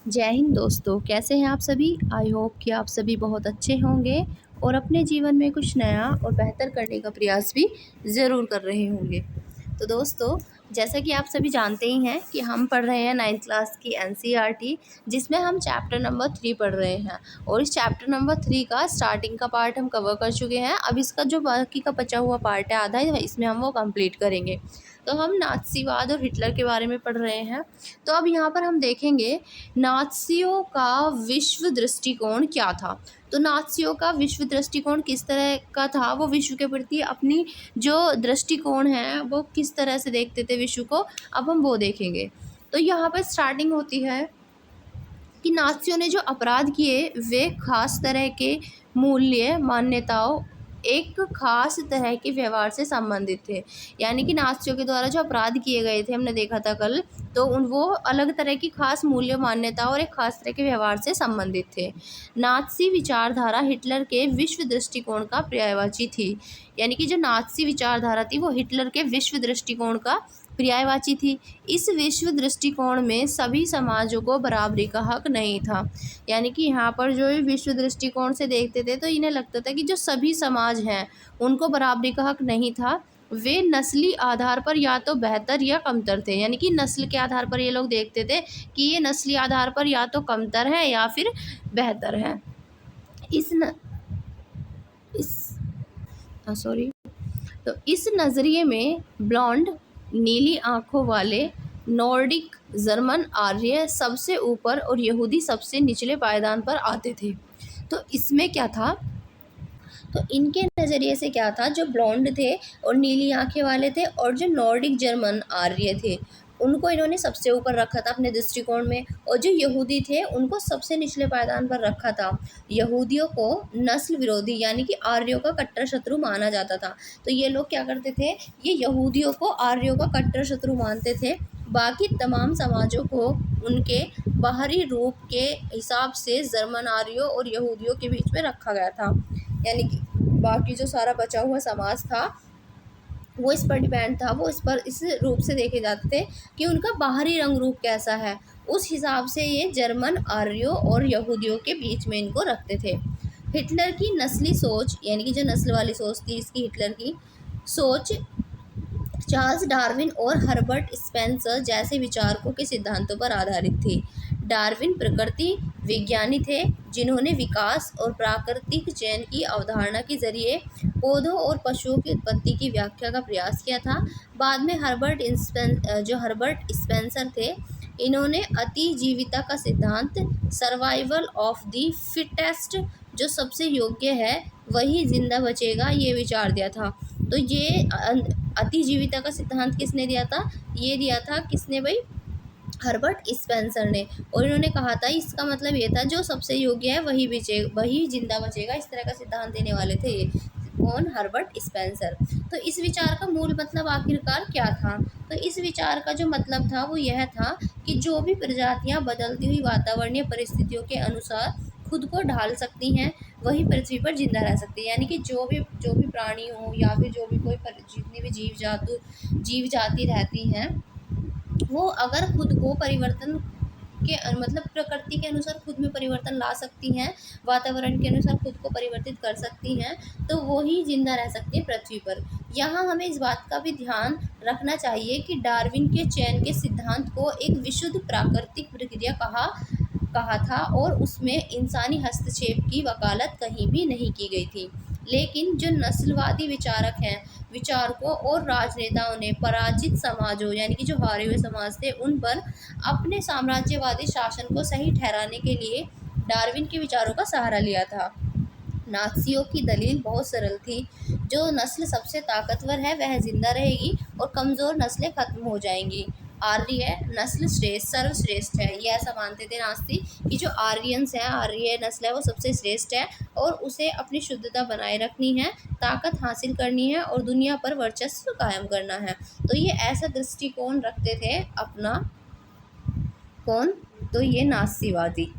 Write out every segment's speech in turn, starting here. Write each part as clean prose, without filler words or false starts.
जय हिंद दोस्तों, कैसे हैं आप सभी। आई होप कि आप सभी बहुत अच्छे होंगे और अपने जीवन में कुछ नया और बेहतर करने का प्रयास भी ज़रूर कर रहे होंगे। तो दोस्तों, जैसा कि आप सभी जानते ही हैं कि हम पढ़ रहे हैं 9th क्लास की एनसीईआरटी, जिसमें हम चैप्टर नंबर 3 पढ़ रहे हैं। और इस चैप्टर नंबर 3 का स्टार्टिंग का पार्ट हम कवर कर चुके हैं। अब इसका जो बाकी का बचा हुआ पार्ट है आधा है, इसमें हम वो कंप्लीट करेंगे। तो हम नाज़ीवाद और हिटलर के बारे में पढ़ रहे हैं। तो अब यहाँ पर हम देखेंगे नाज़ियों का विश्व दृष्टिकोण क्या था। तो नाज़ियों का विश्व दृष्टिकोण किस तरह का था, वो विश्व के प्रति अपनी जो दृष्टिकोण है वो किस तरह से देखते थे विश्व को, अब हम वो देखेंगे। तो यहाँ पर स्टार्टिंग होती है कि नाज़ियों ने जो अपराध किए वे खास तरह के मूल्य मान्यताओं एक खास तरह के व्यवहार से संबंधित थे। यानी कि नाज़ियों के द्वारा जो अपराध किए गए थे, हमने देखा था कल, तो वो अलग तरह की खास मूल्य मान्यता और एक खास तरह के व्यवहार से संबंधित थे। नाज़ी विचारधारा हिटलर के विश्व दृष्टिकोण का पर्यायवाची थी। यानी कि जो नाज़ी विचारधारा थी वो हिटलर के विश्व दृष्टिकोण का पर्यायवाची थी। इस विश्व दृष्टिकोण में सभी समाजों को बराबरी का हक नहीं था। यानी कि यहाँ पर जो विश्व दृष्टिकोण से देखते थे तो इन्हें लगता था कि जो सभी समाज हैं उनको बराबरी का हक नहीं था। वे नस्ली आधार पर या तो बेहतर या कमतर थे। यानी कि नस्ल के आधार पर ये लोग देखते थे कि ये नस्ली आधार पर या तो कमतर है या फिर बेहतर है। इस सॉरी तो इस नज़रिए में ब्लॉन्ड नीली आंखों वाले नॉर्डिक जर्मन आर्य सबसे ऊपर और यहूदी सबसे निचले पायदान पर आते थे। तो इसमें क्या था, तो इनके नज़रिए से क्या था, जो ब्लॉन्ड थे और नीली आंखें वाले थे और जो नॉर्डिक जर्मन आर्य थे उनको इन्होंने सबसे ऊपर रखा था अपने दृष्टिकोण में, और जो यहूदी थे उनको सबसे निचले पायदान पर रखा था। यहूदियों को नस्ल विरोधी यानी कि आर्यों का कट्टर शत्रु माना जाता था। तो ये लोग क्या करते थे, ये यहूदियों को आर्यों का कट्टर शत्रु मानते थे। बाकी तमाम समाजों को उनके बाहरी रूप के हिसाब से जर्मन आर्यों और यहूदियों के बीच में रखा गया था। यानी कि बाकी जो सारा बचा हुआ समाज था वो इस पर डिपेंड था, वो इस रूप से देखे जाते थे कि उनका बाहरी रंग रूप कैसा है, उस हिसाब से ये जर्मन आर्यों और यहूदियों के बीच में इनको रखते थे। हिटलर की नस्ली सोच, यानी कि जो नस्ल वाली सोच थी इसकी, हिटलर की सोच चार्ल्स डार्विन और हर्बर्ट स्पेंसर जैसे विचारकों के सिद्धांतों पर आधारित थी। डार्विन प्रकृति विज्ञानी थे जिन्होंने विकास और प्राकृतिक चयन की अवधारणा के जरिए पौधों और पशुओं की उत्पत्ति की व्याख्या का प्रयास किया था। बाद में हर्बर्ट स्पेंसर थे, इन्होंने अतिजीविता का सिद्धांत, सर्वाइवल ऑफ द फिटेस्ट, जो सबसे योग्य है वही जिंदा बचेगा, ये विचार दिया था। तो ये अतिजीविता का सिद्धांत किसने दिया था, ये दिया था किसने भाई, हर्बर्ट स्पेंसर ने। और इन्होंने कहा था इसका मतलब ये था जो सबसे योग्य है वही जिंदा बचेगा, इस तरह का सिद्धांत देने वाले थे ये। कौन, हर्बर्ट स्पेंसर। तो इस विचार का मूल मतलब आखिरकार क्या था, तो इस विचार का जो मतलब था वो यह था कि जो भी प्रजातियां बदलती हुई वातावरणीय परिस्थितियों के अनुसार खुद को ढाल सकती हैं वही पृथ्वी पर जिंदा रह सकती है। यानी कि जो भी प्राणी हो या फिर जो भी जितनी भी जीव जाति रहती हैं वो अगर खुद को परिवर्तन के मतलब प्रकृति के अनुसार खुद में परिवर्तन ला सकती हैं, वातावरण के अनुसार खुद को परिवर्तित कर सकती हैं, तो वो ही जिंदा रह सकती है पृथ्वी पर। यहाँ हमें इस बात का भी ध्यान रखना चाहिए कि डार्विन के चयन के सिद्धांत को एक विशुद्ध प्राकृतिक प्रक्रिया कहा था और उसमें इंसानी हस्तक्षेप की वकालत कहीं भी नहीं की गई थी। लेकिन जो नस्लवादी विचारकों और राजनेताओं ने पराजित समाजों, यानी कि जो हारे हुए समाज थे, उन पर अपने साम्राज्यवादी शासन को सही ठहराने के लिए डार्विन के विचारों का सहारा लिया था। नाज़ियों की दलील बहुत सरल थी, जो नस्ल सबसे ताकतवर है वह जिंदा रहेगी और कमज़ोर नस्लें खत्म हो जाएंगी। आर्य नस्ल सर्वश्रेष्ठ है, ये ऐसा मानते थे नास्ती कि जो आर्यंस है, आर्य नस्ल है, वो सबसे श्रेष्ठ है और उसे अपनी शुद्धता बनाए रखनी है, ताकत हासिल करनी है और दुनिया पर वर्चस्व कायम करना है। तो ये ऐसा दृष्टिकोण रखते थे अपना, कौन, तो ये नास्तीवादी।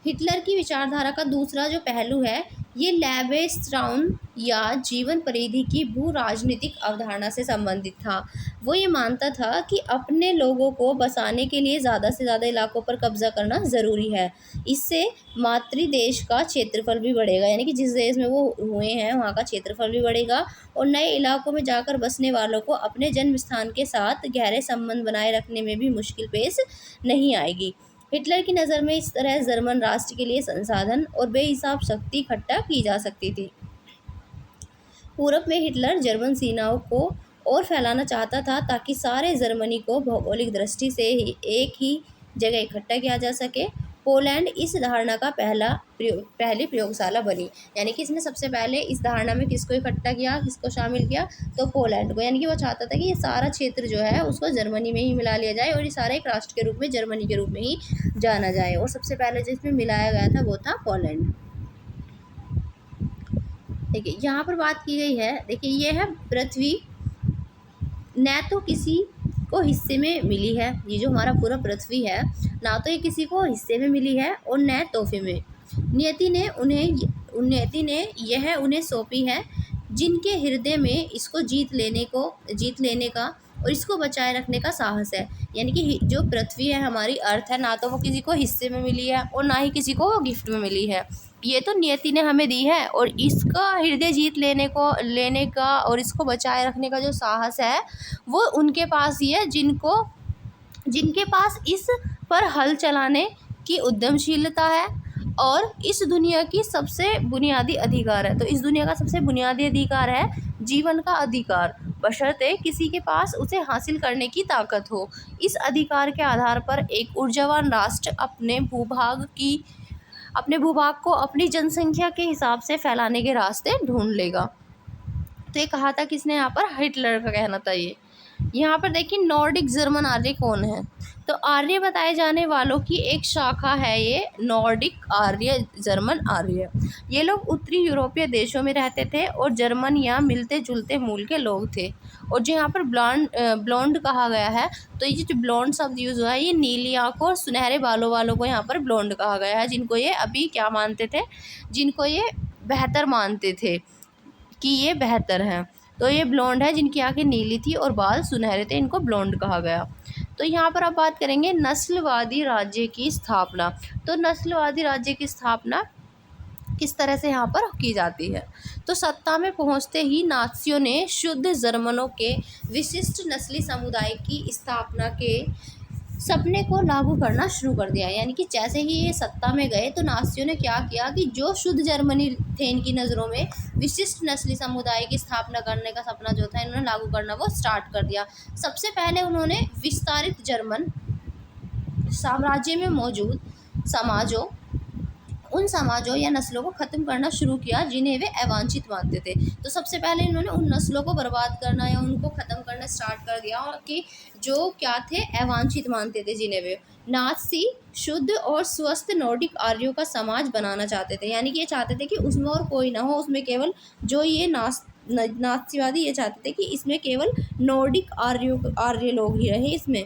हिटलर की विचारधारा का दूसरा जो पहलू है, ये लेवेस्ट्राउन या जीवन परिधि की भू राजनीतिक अवधारणा से संबंधित था। वो ये मानता था कि अपने लोगों को बसाने के लिए ज़्यादा से ज़्यादा इलाकों पर कब्जा करना ज़रूरी है। इससे मातृ देश का क्षेत्रफल भी बढ़ेगा, यानी कि जिस देश में वो हुए हैं वहाँ का क्षेत्रफल भी बढ़ेगा, और नए इलाकों में जाकर बसने वालों को अपने जन्म स्थान के साथ गहरे संबंध बनाए रखने में भी मुश्किल पेश नहीं आएगी। हिटलर की नज़र में इस तरह जर्मन राष्ट्र के लिए संसाधन और बेहिसाब शक्ति इकट्ठा की जा सकती थी। पूरब में हिटलर जर्मन सेनाओं को और फैलाना चाहता था ताकि सारे जर्मनी को भौगोलिक दृष्टि से एक ही जगह इकट्ठा किया जा सके। पोलैंड इस धारणा का पहली प्रयोगशाला बनी, यानी कि इसने सबसे पहले इस धारणा में किसको इकट्ठा किया, किसको शामिल किया, तो पोलैंड को। यानी कि वो चाहता था कि ये सारा क्षेत्र जो है उसको जर्मनी में ही मिला लिया जाए और ये सारा एक राष्ट्र के रूप में जर्मनी के रूप में ही जाना जाए, और सबसे पहले जिसमें मिलाया गया था वो था पोलैंड। देखिए यहाँ पर बात की गई है, देखिए ये है पृथ्वी न तो किसी को हिस्से में मिली है, ये जो हमारा पूरा पृथ्वी है ना तो ये किसी को हिस्से में मिली है और न तोहफे में। नियति ने यह उन्हें सौंपी है जिनके हृदय में इसको जीत लेने का और इसको बचाए रखने का साहस है। यानी कि जो पृथ्वी है हमारी अर्थ है, ना तो वो किसी को हिस्से में मिली है और ना ही किसी को गिफ्ट में मिली है, ये तो नियति ने हमें दी है, और इसका हृदय जीत लेने का और इसको बचाए रखने का जो साहस है वो उनके पास ही है जिनके पास इस पर हल चलाने की उद्यमशीलता है और इस दुनिया की सबसे बुनियादी अधिकार है। तो इस दुनिया का सबसे बुनियादी अधिकार है जीवन का अधिकार, बशर्ते किसी के पास उसे हासिल करने की ताकत हो। इस अधिकार के आधार पर एक ऊर्जावान राष्ट्र अपने भूभाग को अपनी जनसंख्या के हिसाब से फैलाने के रास्ते ढूंढ लेगा। तो ये कहा था किसने, यहाँ पर हिटलर का कहना था ये। यहाँ पर देखिए नॉर्डिक जर्मन आर्य कौन है, तो आर्य बताए जाने वालों की एक शाखा है ये नॉर्डिक आर्य, जर्मन आर्य। ये लोग उत्तरी यूरोपीय देशों में रहते थे और जर्मन या मिलते जुलते मूल के लोग थे। और जो यहाँ पर ब्लॉन्ड कहा गया है, तो ये जो ब्लॉन्ड शब्द यूज़ हुआ है ये नीली आंखों और सुनहरे बालों वालों को यहाँ पर ब्लॉन्ड कहा गया है, जिनको ये अभी क्या मानते थे, जिनको ये बेहतर मानते थे कि ये बेहतर हैं। तो ये ब्लॉन्ड है जिनकी आंखें नीली थी और बाल सुनहरे थे, इनको ब्लॉन्ड कहा गया। तो यहाँ पर अब बात करेंगे नस्लवादी राज्य की स्थापना। तो नस्लवादी राज्य की स्थापना किस तरह से यहाँ पर की जाती है, तो सत्ता में पहुँचते ही नाज़ियों ने शुद्ध जर्मनों के विशिष्ट नस्ली समुदाय की स्थापना के सपने को लागू करना शुरू कर दिया। यानी कि जैसे ही ये सत्ता में गए तो नाज़ियों ने क्या किया कि जो शुद्ध जर्मनी थे इनकी नज़रों में, विशिष्ट नस्ली समुदाय की स्थापना करने का सपना जो था इन्होंने लागू करना वो स्टार्ट कर दिया। सबसे पहले उन्होंने विस्तारित जर्मन साम्राज्य में मौजूद उन समाजों या नस्लों को ख़त्म करना शुरू किया जिन्हें वे अवांछित मानते थे। तो सबसे पहले इन्होंने उन नस्लों को बर्बाद करना या उनको ख़त्म करना स्टार्ट कर दिया और कि जो क्या थे, अवांछित मानते थे जिन्हें वे। नाज़ी शुद्ध और स्वस्थ नॉर्डिक आर्यों का समाज बनाना चाहते थे, यानी कि ये चाहते थे कि उसमें और कोई ना हो, उसमें केवल जो ये नाज़ीवादी ये चाहते थे कि इसमें केवल नॉर्डिक आर्य लोग ही रहे। इसमें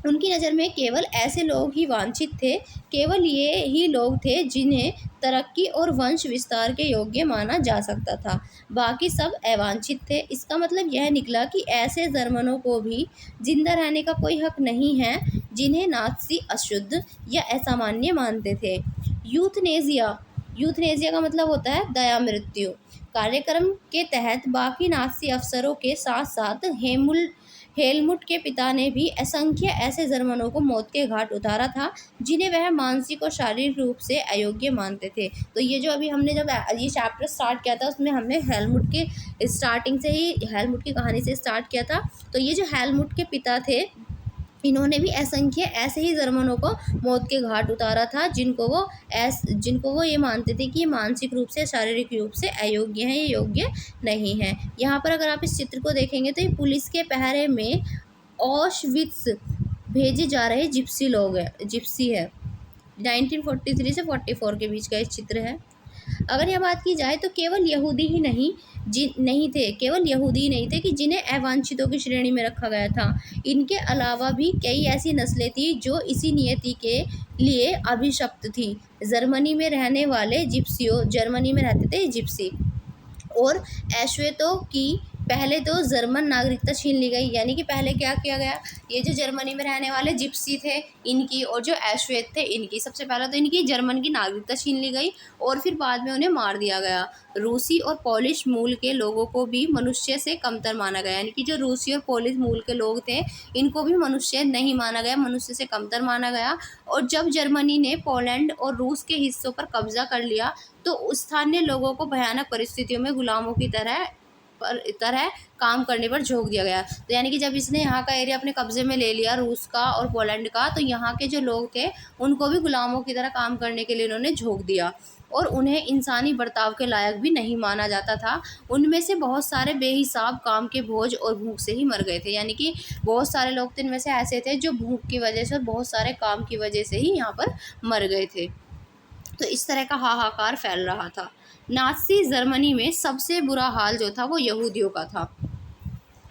उनकी नज़र में केवल ऐसे लोग ही वांछित थे, केवल ये ही लोग थे जिन्हें तरक्की और वंश विस्तार के योग्य माना जा सकता था, बाकी सब अवांछित थे। इसका मतलब यह निकला कि ऐसे जर्मनों को भी जिंदा रहने का कोई हक नहीं है जिन्हें नाज़ी अशुद्ध या असामान्य मानते थे। यूथनेजिया का मतलब होता है दया मृत्यु कार्यक्रम के तहत बाकी नाज़ी अफसरों के साथ साथ हेलमुट के पिता ने भी असंख्य ऐसे जर्मनों को मौत के घाट उतारा था जिन्हें वह मानसिक और शारीरिक रूप से अयोग्य मानते थे। तो ये जो अभी हमने जब ये चैप्टर स्टार्ट किया था उसमें हमने हेलमुट के स्टार्टिंग से ही हेलमुट की कहानी से स्टार्ट किया था। तो ये जो हेलमुट के पिता थे इन्होंने भी असंख्य ऐसे ही जर्मनों को मौत के घाट उतारा था जिनको वो ये मानते थे कि मानसिक रूप से शारीरिक रूप से अयोग्य हैं, ये योग्य नहीं हैं। यहाँ पर अगर आप इस चित्र को देखेंगे तो ये पुलिस के पहरे में ऑशविट्स भेजे जा रहे जिप्सी है। 1943 से 44 के बीच का इस चित्र है। अगर यह बात की जाए तो केवल यहूदी ही नहीं थे, केवल यहूदी ही नहीं थे कि जिन्हें अवांछितों की श्रेणी में रखा गया था। इनके अलावा भी कई ऐसी नस्लें थी जो इसी नियति के लिए अभिशप्त थी। जर्मनी में रहने वाले जिप्सियों, जर्मनी में रहते थे जिप्सी और एश्वेतों की पहले तो जर्मन नागरिकता छीन ली गई। यानी कि पहले क्या किया गया, ये जो जर्मनी में रहने वाले जिप्सी थे इनकी, और जो एश्वेत थे इनकी, सबसे पहले तो इनकी जर्मन की नागरिकता छीन ली गई और फिर बाद में उन्हें मार दिया गया। रूसी और पोलिश मूल के लोगों को भी मनुष्य से कमतर माना गया। यानी कि जो रूसी और पोलिश मूल के लोग थे इनको भी मनुष्य नहीं माना गया, मनुष्य से कमतर माना गया। और जब जर्मनी ने पोलैंड और रूस के हिस्सों पर कब्जा कर लिया तो स्थानीय लोगों को भयानक परिस्थितियों में गुलामों की तरह काम करने पर झोंक दिया गया। तो यानी कि जब इसने यहाँ का एरिया अपने कब्जे में ले लिया, रूस का और पोलैंड का, तो यहाँ के जो लोग थे उनको भी गुलामों की तरह काम करने के लिए उन्होंने झोंक दिया और उन्हें इंसानी बर्ताव के लायक भी नहीं माना जाता था। उनमें से बहुत सारे बेहिसाब काम के बोझ और भूख से ही मर गए थे। यानी कि बहुत सारे लोग तो इनमें से ऐसे थे जो भूख की वजह से और बहुत सारे काम की वजह से ही यहाँ पर मर गए थे। तो इस तरह का हाहाकार फैल रहा था। नाज़ी जर्मनी में सबसे बुरा हाल जो था वो यहूदियों का था।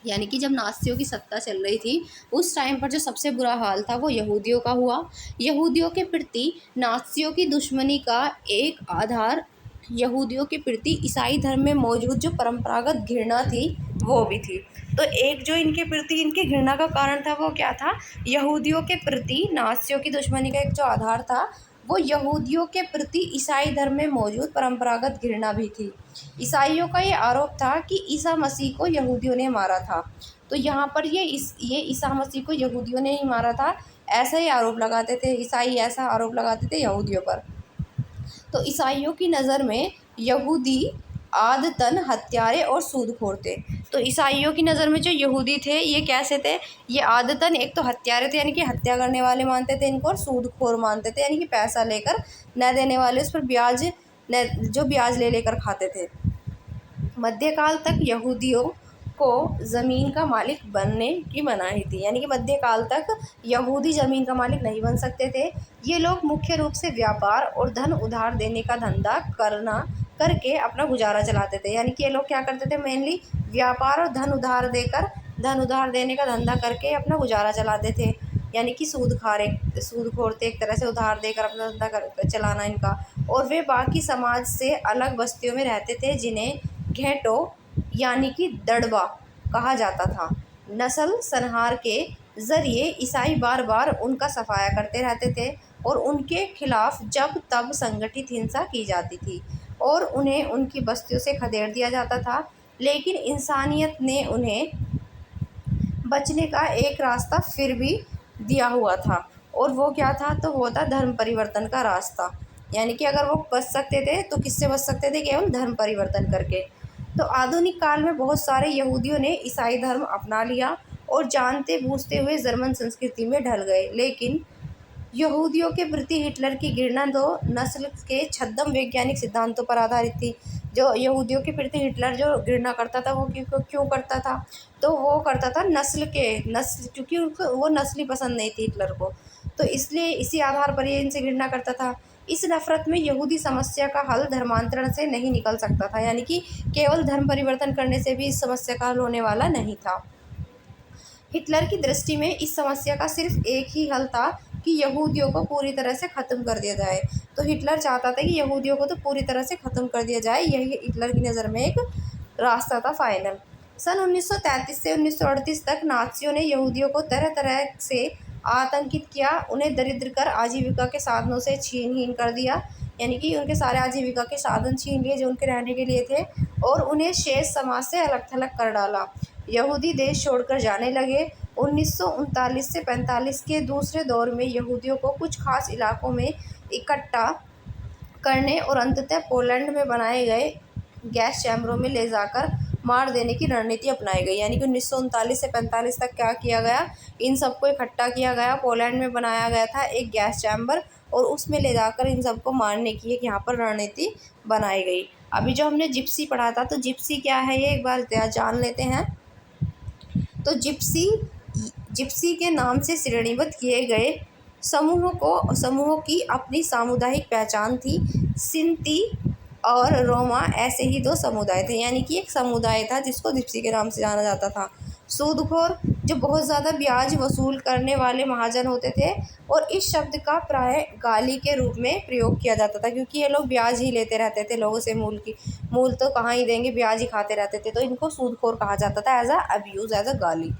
यानी कि जब नाज़ियों की सत्ता चल रही थी उस टाइम पर जो सबसे बुरा हाल था वो यहूदियों का हुआ। यहूदियों के प्रति नाज़ियों की दुश्मनी का एक आधार यहूदियों के प्रति ईसाई धर्म में मौजूद जो परंपरागत घृणा थी वो भी थी। तो एक जो इनके प्रति इनकी घृणा का कारण था वो क्या था, यहूदियों के प्रति नाज़ियों की दुश्मनी का एक जो आधार था वो यहूदियों के प्रति ईसाई धर्म में मौजूद परंपरागत घृणा भी थी। ईसाइयों का ये आरोप था कि ईसा मसीह को यहूदियों ने मारा था। तो यहाँ पर ये ईसा मसीह को यहूदियों ने ही मारा था, ऐसा ही आरोप लगाते थे ईसाई, ऐसा आरोप लगाते थे यहूदियों पर। तो ईसाइयों की नज़र में यहूदी आदतन हत्यारे और सूदखोर थे। तो ईसाइयों की नज़र में जो यहूदी थे ये कैसे थे, ये आदतन एक तो हत्यारे थे, यानी कि हत्या करने वाले मानते थे इनको, और सूदखोर मानते थे, यानी कि पैसा लेकर न देने वाले, उस पर जो ब्याज ले लेकर खाते थे। मध्यकाल तक यहूदियों को ज़मीन का मालिक बनने की मनाही थी। यानी कि मध्यकाल तक यहूदी ज़मीन का मालिक नहीं बन सकते थे। ये लोग मुख्य रूप से व्यापार और धन उधार देने का धंधा करके अपना गुजारा चलाते थे। यानी कि ये लोग क्या करते थे, मेनली व्यापार और धन उधार देने का धंधा करके अपना गुजारा चलाते थे। यानी कि सूदखोर थे एक तरह से, उधार देकर अपना धंधा चलाना इनका। और वे बाकी समाज से अलग बस्तियों में रहते थे जिन्हें घेटो यानी कि दड़बा कहा जाता था। नस्ल संहार के ज़रिए ईसाई बार बार उनका सफाया करते रहते थे और उनके खिलाफ जब तब संगठित हिंसा की जाती थी और उन्हें उनकी बस्तियों से खदेड़ दिया जाता था। लेकिन इंसानियत ने उन्हें बचने का एक रास्ता फिर भी दिया हुआ था, और वो क्या था, तो वो था धर्म परिवर्तन का रास्ता। यानी कि अगर वो बच सकते थे तो किससे बच सकते थे, केवल धर्म परिवर्तन करके। तो आधुनिक काल में बहुत सारे यहूदियों ने ईसाई धर्म अपना लिया और जानते बूझते हुए जर्मन संस्कृति में ढल गए। लेकिन यहूदियों के प्रति हिटलर की घृणा दो नस्ल के छद्म वैज्ञानिक सिद्धांतों पर आधारित थी। जो यहूदियों के प्रति हिटलर जो घृणा करता था वो क्यों करता था, तो वो करता था क्योंकि उनको वो नस्ली पसंद नहीं थी हिटलर को, तो इसलिए इसी आधार पर ये इनसे घृणा करता था। इस नफरत में यहूदी समस्या का हल धर्मांतरण से नहीं निकल सकता था। यानी कि केवल धर्म परिवर्तन करने से भी इस समस्या का हल होने वाला नहीं था। हिटलर की दृष्टि में इस समस्या का सिर्फ एक ही हल था कि यहूदियों को पूरी तरह से ख़त्म कर दिया जाए। तो हिटलर चाहता था कि यहूदियों को तो पूरी तरह से ख़त्म कर दिया जाए, यही हिटलर की नज़र में एक रास्ता था फाइनल। सन 1933 से 1938 तक नाज़ियों ने यहूदियों को तरह तरह से आतंकित किया, उन्हें दरिद्र कर आजीविका के साधनों से छीन कर दिया। यानी कि उनके सारे आजीविका के साधन छीन लिए जो उनके रहने के लिए थे, और उन्हें शेष समाज से अलग थलग कर डाला। यहूदी देश छोड़कर जाने लगे। 1939 से 45 के दूसरे दौर में यहूदियों को कुछ खास इलाकों में इकट्ठा करने और अंततः पोलैंड में बनाए गए गैस चैम्बरों में ले जाकर मार देने की रणनीति अपनाई गई। यानी कि 1939 से 45 तक क्या किया गया, इन सबको इकट्ठा किया गया, पोलैंड में बनाया गया था एक गैस चैम्बर और उसमें ले जाकर इन सबको मारने की एक यहाँ पर रणनीति बनाई गई। अभी जो हमने जिप्सी पढ़ा था, तो जिप्सी क्या है ये एक बार जान लेते हैं। तो जिप्सी के नाम से श्रेणीबद्ध किए गए समूहों की अपनी सामुदायिक पहचान थी। सिंती और रोमा ऐसे ही दो समुदाय थे, यानी कि एक समुदाय था जिसको जिप्सी के नाम से जाना जाता था। सूदखोर जो बहुत ज़्यादा ब्याज वसूल करने वाले महाजन होते थे, और इस शब्द का प्राय गाली के रूप में प्रयोग किया जाता था, क्योंकि ये लोग ब्याज ही लेते रहते थे लोगों से, मूल तो कहाँ ही देंगे, ब्याज ही खाते रहते थे, तो इनको सूदखोर कहा जाता था as a abuse, as a गाली।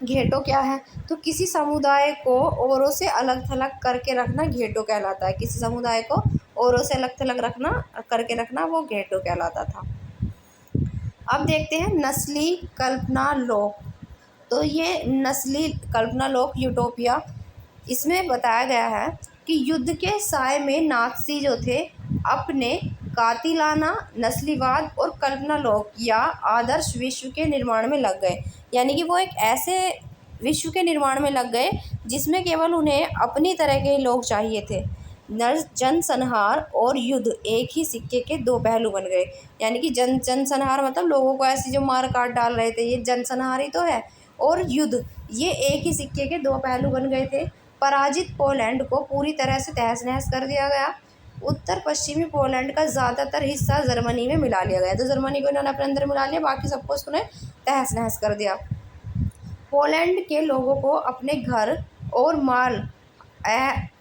घेटो क्या है? तो किसी समुदाय को औरों से अलग थलग करके रखना घेटो कहलाता है। किसी समुदाय को औरों से अलग थलग करके रखना वो घेटो कहलाता था। अब देखते हैं नस्ली कल्पना लोक। तो ये नस्ली कल्पना लोक यूटोपिया, इसमें बताया गया है कि युद्ध के साय में नाज़ी जो थे अपने कातिलाना नस्लीवाद और कल्पना लोक या आदर्श विश्व के निर्माण में लग गए। यानी कि वो एक ऐसे विश्व के निर्माण में लग गए जिसमें केवल उन्हें अपनी तरह के लोग चाहिए थे। जनसंहार और युद्ध एक ही सिक्के के दो पहलू बन गए। यानी कि जनसंहार मतलब लोगों को ऐसे जो मार काट डाल रहे थे, ये जनसंहार ही तो है, और युद्ध, ये एक ही सिक्के के दो पहलू बन गए थे। पराजित पोलैंड को पूरी तरह से तहस नहस कर दिया गया। उत्तर पश्चिमी पोलैंड का ज़्यादातर हिस्सा जर्मनी में मिला लिया गया। तो जर्मनी को इन्होंने अपने अंदर मिला लिया, बाकी सबको उसने तहस नहस कर दिया। पोलैंड के लोगों को अपने घर और माल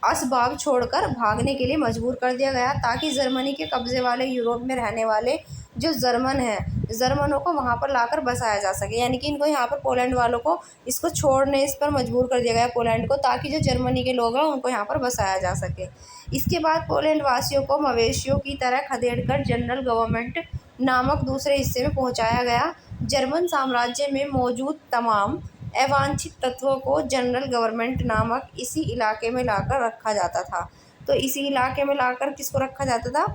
असबाब छोड़कर भागने के लिए मजबूर कर दिया गया, ताकि जर्मनी के कब्ज़े वाले यूरोप में रहने वाले जो जर्मन हैं, जर्मनों को वहाँ पर लाकर बसाया जा सके। यानी कि इनको यहाँ पर पोलैंड वालों को इसको छोड़ने, इस पर मजबूर कर दिया गया पोलैंड को, ताकि जो जर्मनी के लोग हैं उनको यहाँ पर बसाया जा सके। इसके बाद पोलैंड वासियों को मवेशियों की तरह खदेड़कर जनरल गवर्नमेंट नामक दूसरे हिस्से में पहुँचाया गया। जर्मन साम्राज्य में मौजूद तमाम अवांछित तत्वों को जनरल गवर्नमेंट नामक इसी इलाके में लाकर रखा जाता था। तो इसी इलाके में लाकर किसको रखा जाता था?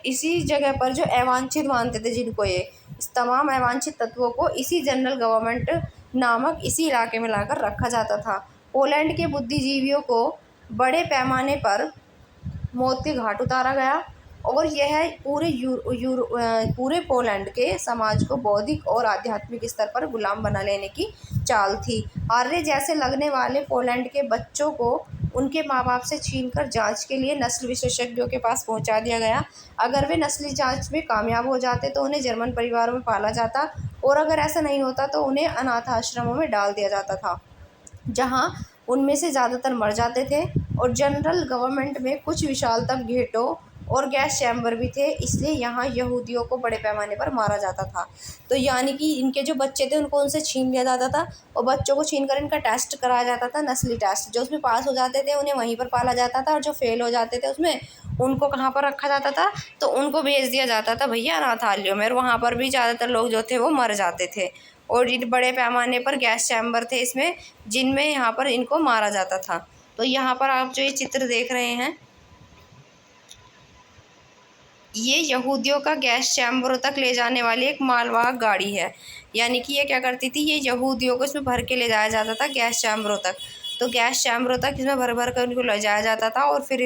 इसी जगह पर जो अवांछित मानते थे जिनको, ये इस तमाम अवांछित तत्वों को इसी जनरल गवर्नमेंट नामक इसी इलाके में लाकर रखा जाता था। पोलैंड के बुद्धिजीवियों को बड़े पैमाने पर मौत के घाट उतारा गया, और यह पूरे पोलैंड के समाज को बौद्धिक और आध्यात्मिक स्तर पर गुलाम बना लेने की चाल थी। आर्य जैसे लगने वाले पोलैंड के बच्चों को उनके माँ बाप से छीनकर जांच के लिए नस्ल विशेषज्ञों के पास पहुंचा दिया गया। अगर वे नस्ली जांच में कामयाब हो जाते तो उन्हें जर्मन परिवारों में पाला जाता, और अगर ऐसा नहीं होता तो उन्हें अनाथ आश्रमों में डाल दिया जाता था, जहां उनमें से ज़्यादातर मर जाते थे। और जनरल गवर्नमेंट में कुछ विशाल तब घेटों और गैस चैम्बर भी थे, इसलिए यहाँ यहूदियों को बड़े पैमाने पर मारा जाता था। तो यानी कि इनके जो बच्चे थे उनको उनसे छीन लिया जाता था, और बच्चों को छीनकर इनका टेस्ट कराया जाता था, नस्ली टेस्ट। जो उसमें पास हो जाते थे उन्हें वहीं पर पाला जाता था, और जो फेल हो जाते थे उसमें उनको कहाँ पर रखा जाता था? तो उनको भेज दिया जाता था भैया अनाथालयों में, और वहाँ पर भी ज़्यादातर लोग जो थे वो मर जाते थे। और बड़े पैमाने पर गैस चैम्बर थे इसमें, जिनमें यहाँ पर इनको मारा जाता था। तो यहाँ पर आप जो ये चित्र देख रहे हैं, ये यहूदियों का गैस चैम्बरों तक ले जाने वाली एक मालवाहक गाड़ी है। यानी कि ये क्या करती थी, ये यहूदियों को इसमें भर के ले जाया जाता था गैस चैम्बरों तक। तो गैस चैम्बरों तक इसमें भर भर कर इनको ले जाया जाता था, और फिर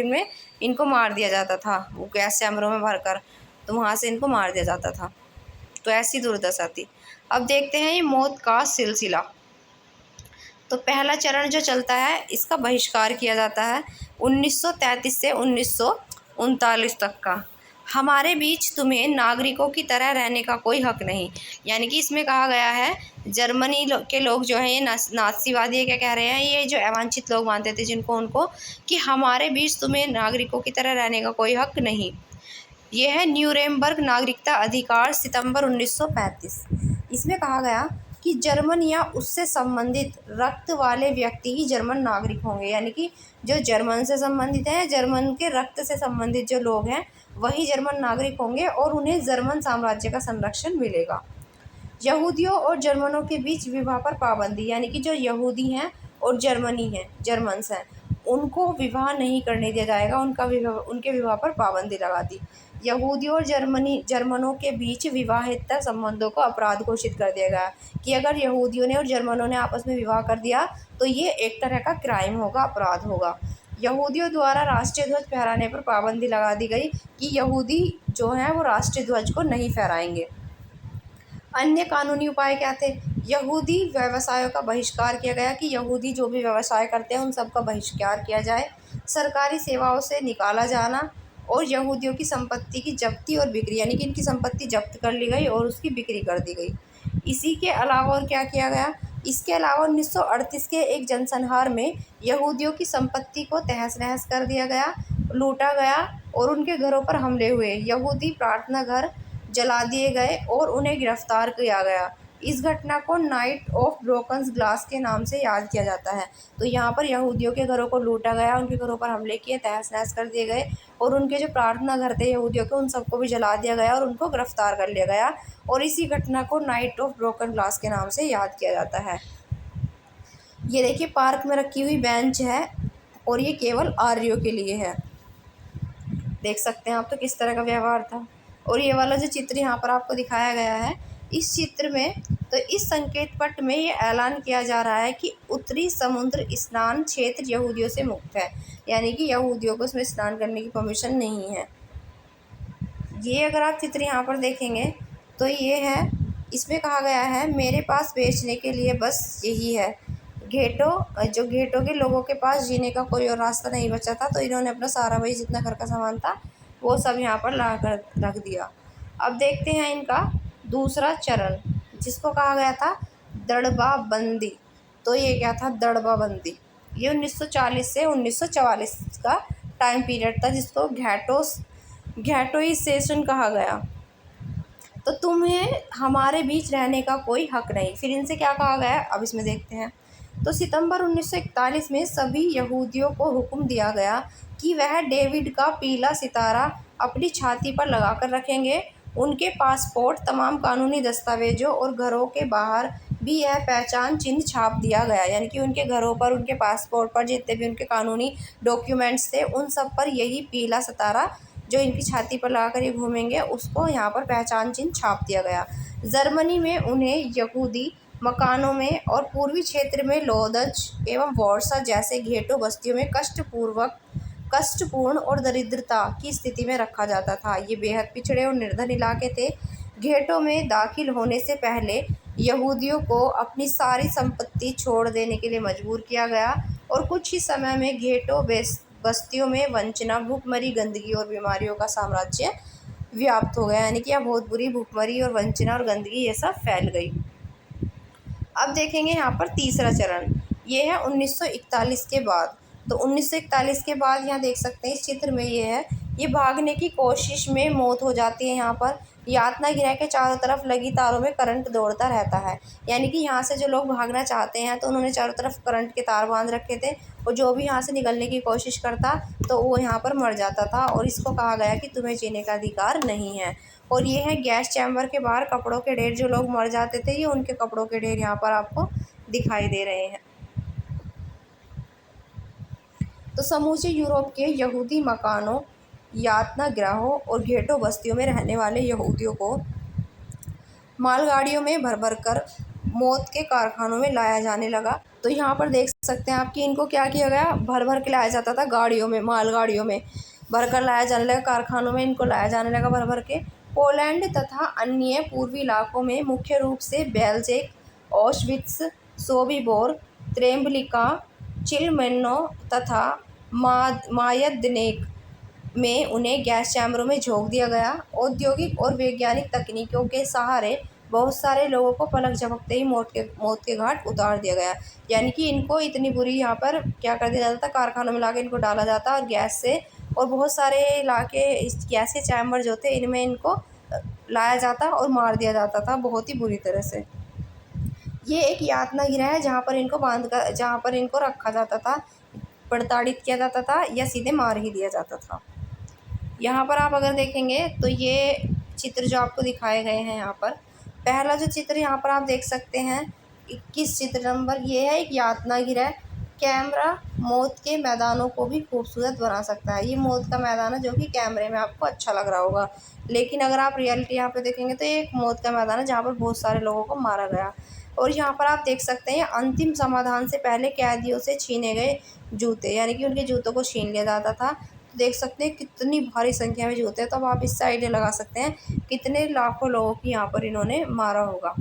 इनको मार दिया जाता था वो गैस चैम्बरों में भर कर, तो वहाँ से इनको मार दिया जाता था। तो ऐसी दुर्दशा थी। अब देखते हैं ये मौत का सिलसिला। तो पहला चरण जो चलता है इसका बहिष्कार किया जाता है 1933 से 1939 तक का। हमारे बीच तुम्हें नागरिकों की तरह रहने का कोई हक नहीं। यानी कि इसमें कहा गया है जर्मनी के लोग जो हैं, ये नाज़ीवादी, ये क्या कह रहे हैं, ये जो अवांछित लोग मानते थे जिनको, उनको, कि हमारे बीच तुम्हें नागरिकों की तरह रहने का कोई हक नहीं। यह है न्यूरेमबर्ग नागरिकता अधिकार सितंबर 1935। इसमें कहा गया कि जर्मन या उससे संबंधित रक्त वाले व्यक्ति ही जर्मन नागरिक होंगे। यानी कि जो जर्मन से संबंधित हैं, जर्मन के रक्त से संबंधित जो लोग हैं वही जर्मन नागरिक होंगे, और उन्हें जर्मन साम्राज्य का संरक्षण मिलेगा। यहूदियों और जर्मनों के बीच विवाह पर पाबंदी। यानी कि जो यहूदी हैं और जर्मन्स हैं, उनको विवाह नहीं करने दिया जाएगा, उनके विवाह पर पाबंदी लगा दी। यहूदियों और जर्मनों के बीच विवाहेतर संबंधों को अपराध घोषित कर दिया गया, कि अगर यहूदियों ने और जर्मनों ने आपस में विवाह कर दिया तो ये एक तरह का क्राइम होगा, अपराध होगा। यहूदियों द्वारा राष्ट्रीय ध्वज फहराने पर पाबंदी लगा दी गई, कि यहूदी जो हैं वो राष्ट्रीय ध्वज को नहीं फहराएंगे। अन्य कानूनी उपाय क्या थे? यहूदी व्यवसायों का बहिष्कार किया गया, कि यहूदी जो भी व्यवसाय करते हैं उन सब का बहिष्कार किया जाए। सरकारी सेवाओं से निकाला जाना और यहूदियों की संपत्ति की जब्ती और बिक्री, यानी कि इनकी संपत्ति जब्त कर ली गई और उसकी बिक्री कर दी गई। इसी के अलावा और क्या किया गया, इसके अलावा 1938 के एक जनसंहार में यहूदियों की संपत्ति को तहस नहस कर दिया गया, लूटा गया और उनके घरों पर हमले हुए। यहूदी प्रार्थना घर जला दिए गए और उन्हें गिरफ्तार किया गया। इस घटना को नाइट ऑफ ब्रोकन ग्लास के नाम से याद किया जाता है। तो यहाँ पर यहूदियों के घरों को लूटा गया, उनके घरों पर हमले किए, तहस नहस कर दिए गए और उनके जो प्रार्थना घर थे यहूदियों के, उन सबको भी जला दिया गया और उनको गिरफ्तार कर लिया गया। और इसी घटना को नाइट ऑफ ब्रोकन ग्लास के नाम से याद किया जाता है। ये देखिए पार्क में रखी हुई बेंच है और ये केवल आर्यों के लिए है। देख सकते हैं आप तो किस तरह का व्यवहार था। और ये वाला जो चित्र यहाँ पर आपको दिखाया गया है, इस चित्र में तो इस संकेत पट में ये ऐलान किया जा रहा है कि उत्तरी समुद्र स्नान क्षेत्र यहूदियों से मुक्त है, यानी कि यहूदियों को इसमें स्नान करने की परमिशन नहीं है। ये अगर आप चित्र यहाँ पर देखेंगे तो ये है, इसमें कहा गया है मेरे पास बेचने के लिए बस यही है। घेटों के लोगों के पास जीने का कोई और रास्ता नहीं बचा था, तो इन्होंने अपना सारा वही जितना घर का सामान था वो सब यहाँ पर ला कर रख दिया। अब देखते हैं इनका दूसरा चरण, जिसको कहा गया था दड़बाबंदी। तो ये क्या था, दड़बाबंदी। ये 1940 से 1944 का टाइम पीरियड था, जिसको घैटोइसेशन कहा गया। तो तुम्हें हमारे बीच रहने का कोई हक नहीं। फिर इनसे क्या कहा गया है, अब इसमें देखते हैं। तो सितंबर 1941 में सभी यहूदियों को हुक्म दिया गया कि वह डेविड का पीला सितारा अपनी छाती पर लगाकर रखेंगे। उनके पासपोर्ट, तमाम कानूनी दस्तावेजों और घरों के बाहर भी यह पहचान चिन्ह छाप दिया गया, यानी कि उनके घरों पर, उनके पासपोर्ट पर, जितने भी उनके कानूनी डॉक्यूमेंट्स थे उन सब पर यही पीला सितारा जो इनकी छाती पर लगाकर ये घूमेंगे, उसको यहाँ पर पहचान चिन्ह छाप दिया गया। जर्मनी में उन्हें यहूदी मकानों में और पूर्वी क्षेत्र में लोदच एवं वॉर्सा जैसे घेटो बस्तियों में कष्टपूर्ण और दरिद्रता की स्थिति में रखा जाता था। ये बेहद पिछड़े और निर्धन इलाके थे। घेटो में दाखिल होने से पहले यहूदियों को अपनी सारी संपत्ति छोड़ देने के लिए मजबूर किया गया और कुछ ही समय में घेटो बस्तियों में वंचना, भूखमरी, गंदगी और बीमारियों का साम्राज्य व्याप्त हो गया, यानी कि यहाँ बहुत बुरी भूखमरी और वंचना और गंदगी ये सब फैल गई। अब देखेंगे यहाँ पर तीसरा चरण, ये है 1941 के बाद। तो 1941 के बाद यहाँ देख सकते हैं इस चित्र में ये है, ये भागने की कोशिश में मौत हो जाती है। यहाँ पर यातना गृह के चारों तरफ लगी तारों में करंट दौड़ता रहता है, यानी कि यहाँ से जो लोग भागना चाहते हैं तो उन्होंने चारों तरफ करंट के तार बांध रखे थे और जो भी यहाँ से निकलने की कोशिश करता तो वो यहाँ पर मर जाता था। और इसको कहा गया कि तुम्हें जीने का अधिकार नहीं है। और ये है गैस चैम्बर के बाहर कपड़ों के ढेर, जो लोग मर जाते थे ये उनके कपड़ों के ढेर यहाँ पर आपको दिखाई दे रहे हैं। तो समूचे यूरोप के यहूदी मकानों, यातना गृहों और घेटो बस्तियों में रहने वाले यहूदियों को मालगाड़ियों में भर भर कर मौत के कारखानों में लाया जाने लगा। तो यहाँ पर देख सकते हैं आप कि इनको क्या किया गया, भर भर के लाया जाता था गाड़ियों में, मालगाड़ियों में भर कर लाया जाने लगा, कारखानों में इनको लाया जाने लगा भर भर के। पोलैंड तथा अन्य पूर्वी इलाकों में मुख्य रूप से बेल्जेक, ऑशविट्स, सोबिबोर, त्रेम्बलिका, चिलमेनो तथा मायदनेक में उन्हें गैस चैम्बरों में झोंक दिया गया। औद्योगिक और वैज्ञानिक तकनीकों के सहारे बहुत सारे लोगों को पलक झपकते ही मौत के घाट उतार दिया गया, यानी कि इनको इतनी बुरी यहाँ पर क्या कर दिया जाता था, कारखानों में लाके इनको डाला जाता और गैस से, और बहुत सारे इलाके इस गैस के चैम्बर जो थे इनमें इनको लाया जाता और मार दिया जाता था बहुत ही बुरी तरह से। ये एक यातना गृह है जहाँ पर इनको रखा जाता था, प्रताड़ित किया जाता था या सीधे मार ही दिया जाता था। यहाँ पर आप अगर देखेंगे तो ये चित्र जो आपको दिखाए गए हैं, यहाँ पर पहला जो चित्र यहाँ पर आप देख सकते हैं 21 चित्र नंबर, ये है एक यातना गृह। कैमरा मौत के मैदानों को भी खूबसूरत बना सकता है। ये मौत का मैदान है जो कि कैमरे में आपको अच्छा लग रहा होगा, लेकिन अगर आप रियलिटी यहाँ पे देखेंगे तो ये एक मौत का मैदान है जहाँ पर बहुत सारे लोगों को मारा गया। और यहाँ पर आप देख सकते हैं अंतिम समाधान से पहले कैदियों से छीने गए जूते, यानी कि उनके जूतों को छीन लिया जाता था। तो देख सकते हैं कितनी भारी संख्या में जूते हैं, तो अब आप इससे आइडिया लगा सकते हैं कितने लाखों लोगों की यहाँ पर इन्होंने मारा होगा।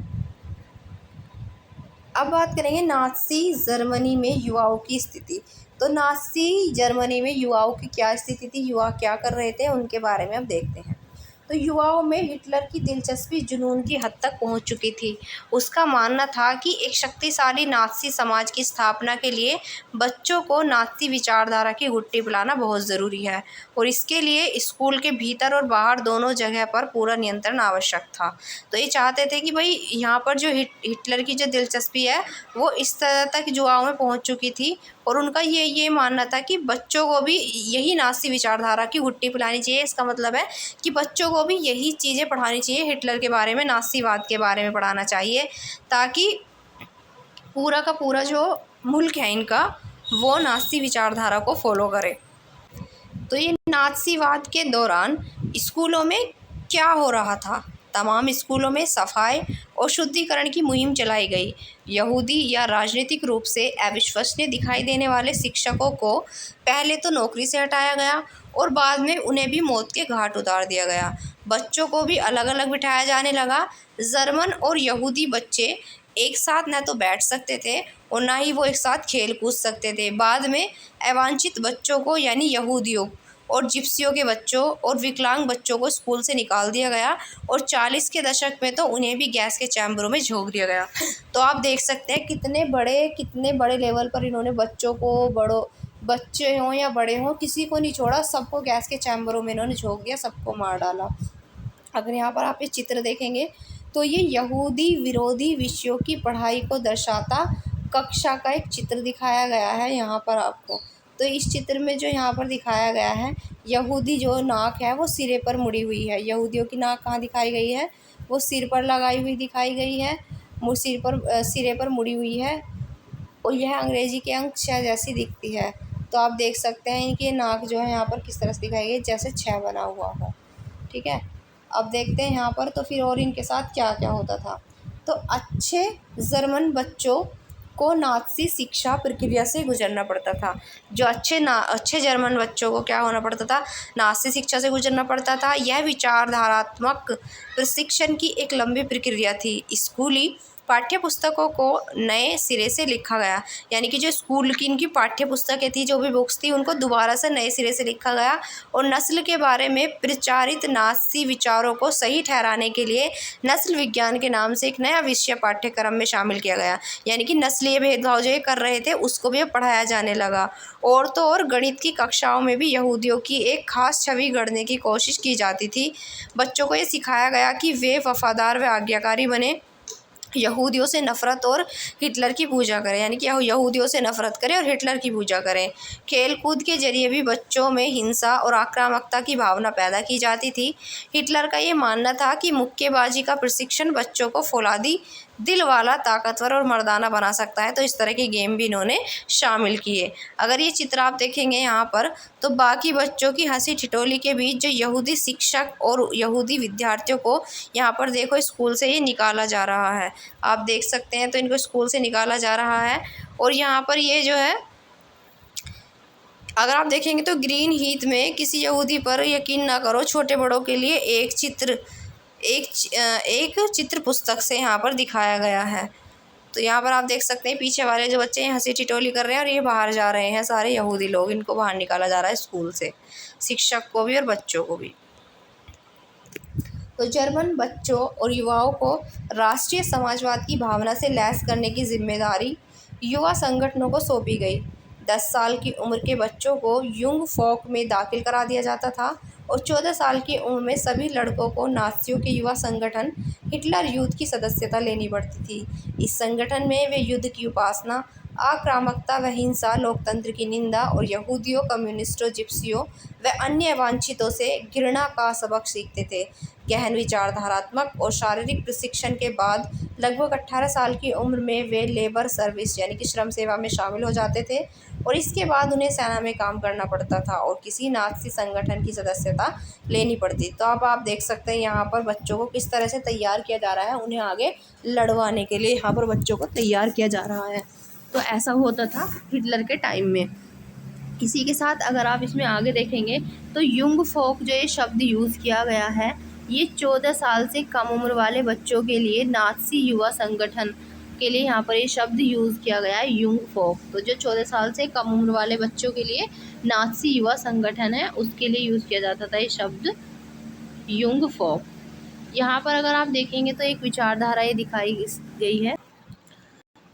अब बात करेंगे नाज़ी जर्मनी में युवाओं की स्थिति। तो नाज़ी जर्मनी में युवाओं की क्या स्थिति थी, युवा क्या कर रहे थे, उनके बारे में अब देखते हैं। तो युवाओं में हिटलर की दिलचस्पी जुनून की हद तक पहुंच चुकी थी। उसका मानना था कि एक शक्तिशाली नाज़ी समाज की स्थापना के लिए बच्चों को नाज़ी विचारधारा की घुट्टी पिलाना बहुत ज़रूरी है और इसके लिए स्कूल के भीतर और बाहर दोनों जगह पर पूरा नियंत्रण आवश्यक था। तो ये चाहते थे कि भाई यहाँ पर जो हिटलर की जो दिलचस्पी है वो इस तरह तक युवाओं में पहुँच चुकी थी और उनका ये मानना था कि बच्चों को भी यही नाज़ी विचारधारा की घुट्टी पिलानी चाहिए। इसका मतलब है कि बच्चों को भी यही चीज़ें पढ़ानी चाहिए, हिटलर के बारे में, नाज़ीवाद के बारे में पढ़ाना चाहिए, ताकि पूरा का पूरा जो मुल्क है इनका वो नाज़ी विचारधारा को फॉलो करे। तो ये नाज़ीवाद के दौरान स्कूलों में क्या हो रहा था? तमाम स्कूलों में सफाई और शुद्धिकरण की मुहिम चलाई गई। यहूदी या राजनीतिक रूप से अविश्वसनीय दिखाई देने वाले शिक्षकों को पहले तो नौकरी से हटाया गया और बाद में उन्हें भी मौत के घाट उतार दिया गया। बच्चों को भी अलग अलग बिठाया जाने लगा। जर्मन और यहूदी बच्चे एक साथ न तो बैठ सकते थे और ना ही वो एक साथ खेल कूद सकते थे। बाद में अवांछित बच्चों को यानी यहूदियों और जिप्सियों के बच्चों और विकलांग बच्चों को स्कूल से निकाल दिया गया और 40 के दशक में तो उन्हें भी गैस के चैम्बरों में झोंक दिया गया। तो आप देख सकते हैं कितने बड़े लेवल पर इन्होंने बच्चों को, बच्चे हों या बड़े हों, किसी को नहीं छोड़ा, सबको गैस के चैम्बरों में इन्होंने झोंक दिया, सबको मार डाला। अगर यहाँ पर आप ये चित्र देखेंगे तो ये यहूदी विरोधी विषयों की पढ़ाई को दर्शाता कक्षा का एक चित्र दिखाया गया है यहाँ पर आपको। तो इस चित्र में जो यहाँ पर दिखाया गया है, यहूदी जो नाक है वो सिरे पर मुड़ी हुई है। यहूदियों की नाक कहाँ दिखाई गई है? वो सिर पर लगाई हुई दिखाई गई है, सिरे पर मुड़ी हुई है और यह अंग्रेजी के अंक 6 जैसी दिखती है। तो आप देख सकते हैं इनकी नाक जो है यहाँ पर किस तरह से दिखाई गई, जैसे 6 बना हुआ हो। ठीक है, अब देखते हैं यहाँ पर तो फिर और इनके साथ क्या क्या होता था। तो अच्छे जर्मन बच्चों को नाज़ी शिक्षा प्रक्रिया से गुजरना पड़ता था। जो अच्छे जर्मन बच्चों को क्या होना पड़ता था? नाज़ी शिक्षा से गुजरना पड़ता था। यह विचारधारात्मक प्रशिक्षण की एक लंबी प्रक्रिया थी। स्कूली पाठ्य पुस्तकों को नए सिरे से लिखा गया, यानी कि जो स्कूल की इनकी पाठ्य पुस्तकें थी, जो भी बुक्स थी, उनको दोबारा से नए सिरे से लिखा गया और नस्ल के बारे में प्रचारित नाज़ी विचारों को सही ठहराने के लिए नस्ल विज्ञान के नाम से एक नया विषय पाठ्यक्रम में शामिल किया गया। यानी कि नस्लीय भेदभाव जो ये कर रहे थे उसको भी अब पढ़ाया जाने लगा। और तो और गणित की कक्षाओं में भी यहूदियों की एक खास छवि गढ़ने की कोशिश की जाती थी। बच्चों को ये सिखाया गया कि वे वफादार व आज्ञाकारी बने, यहूदियों से नफ़रत और हिटलर की पूजा करें, यानी कि यहूदियों से नफ़रत करें और हिटलर की पूजा करें। खेल कूद के जरिए भी बच्चों में हिंसा और आक्रामकता की भावना पैदा की जाती थी। हिटलर का ये मानना था कि मुक्केबाजी का प्रशिक्षण बच्चों को फौलादी, दिल वाला, ताकतवर और मर्दाना बना सकता है। तो इस तरह के गेम भी इन्होंने शामिल किए। अगर ये चित्र आप देखेंगे यहाँ पर, तो बाकी बच्चों की हंसी ठिठोली के बीच जो यहूदी शिक्षक और यहूदी विद्यार्थियों को यहाँ पर देखो स्कूल से ये निकाला जा रहा है। आप देख सकते हैं, तो इनको स्कूल से निकाला जा रहा है। और यहाँ पर ये जो है, अगर आप देखेंगे तो ग्रीन हीथ में किसी यहूदी पर यकीन ना करो, छोटे बड़ों के लिए एक चित्र पुस्तक से यहाँ पर दिखाया गया है। तो यहाँ पर आप देख सकते हैं पीछे वाले जो बच्चे हैं हंसी टिटोली कर रहे हैं और ये बाहर जा रहे हैं, सारे यहूदी लोग, इनको बाहर निकाला जा रहा है स्कूल से, शिक्षक को भी और बच्चों को भी। तो जर्मन बच्चों और युवाओं को राष्ट्रीय समाजवाद की भावना से लैस करने की जिम्मेदारी युवा संगठनों को सौंपी गई। 10 साल की उम्र के बच्चों को युंग फॉक में दाखिल करा दिया जाता था और 14 साल की उम्र में सभी लड़कों को नाज़ियों के युवा संगठन हिटलर यूथ की सदस्यता लेनी पड़ती थी। इस संगठन में वे युद्ध की उपासना, आक्रामकता व हिंसा, लोकतंत्र की निंदा और यहूदियों, कम्युनिस्टों, जिप्सियों व अन्य वांछितों से घृणा का सबक सीखते थे। गहन विचारधारात्मक और शारीरिक प्रशिक्षण के बाद लगभग 18 साल की उम्र में वे लेबर सर्विस यानी कि श्रम सेवा में शामिल हो जाते थे और इसके बाद उन्हें सेना में काम करना पड़ता था और किसी नाज़ी संगठन की सदस्यता लेनी पड़ती। तो अब आप देख सकते हैं यहाँ पर बच्चों को किस तरह से तैयार किया जा रहा है, उन्हें आगे लड़वाने के लिए यहाँ पर बच्चों को तैयार किया जा रहा है। तो ऐसा होता था हिटलर के टाइम में। इसी के साथ अगर आप इसमें आगे देखेंगे तो युंग फॉक जो ये शब्द यूज़ किया गया है, ये 14 साल से कम उम्र वाले बच्चों के लिए नाज़ी युवा संगठन के लिए यहाँ पर ये शब्द यूज़ किया गया है, युंग फोक। तो जो 14 साल से कम उम्र वाले बच्चों के लिए नाज़ी युवा संगठन है, उसके लिए यूज़ किया जाता था ये शब्द युंग फोक। यहाँ पर अगर आप देखेंगे तो एक विचारधारा ये दिखाई गई है।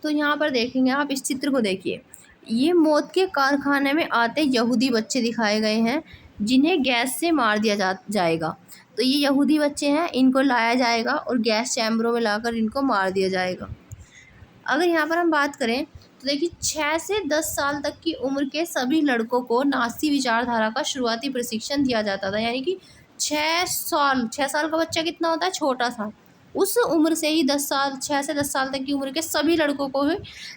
तो यहाँ पर देखेंगे आप, इस चित्र को देखिए, ये मौत के कारखाने में आते यहूदी बच्चे दिखाए गए हैं जिन्हें गैस से मार दिया जाएगा। तो ये यहूदी बच्चे हैं, इनको लाया जाएगा और गैस चैम्बरों में लाकर इनको मार दिया जाएगा। अगर यहाँ पर हम बात करें तो देखिए 6 से 10 साल तक की उम्र के सभी लड़कों को नाज़ी विचारधारा का शुरुआती प्रशिक्षण दिया जाता था। यानी कि 6 साल का बच्चा कितना होता है, छोटा सा, उस उम्र से ही 6 से 10 साल तक की उम्र के सभी लड़कों को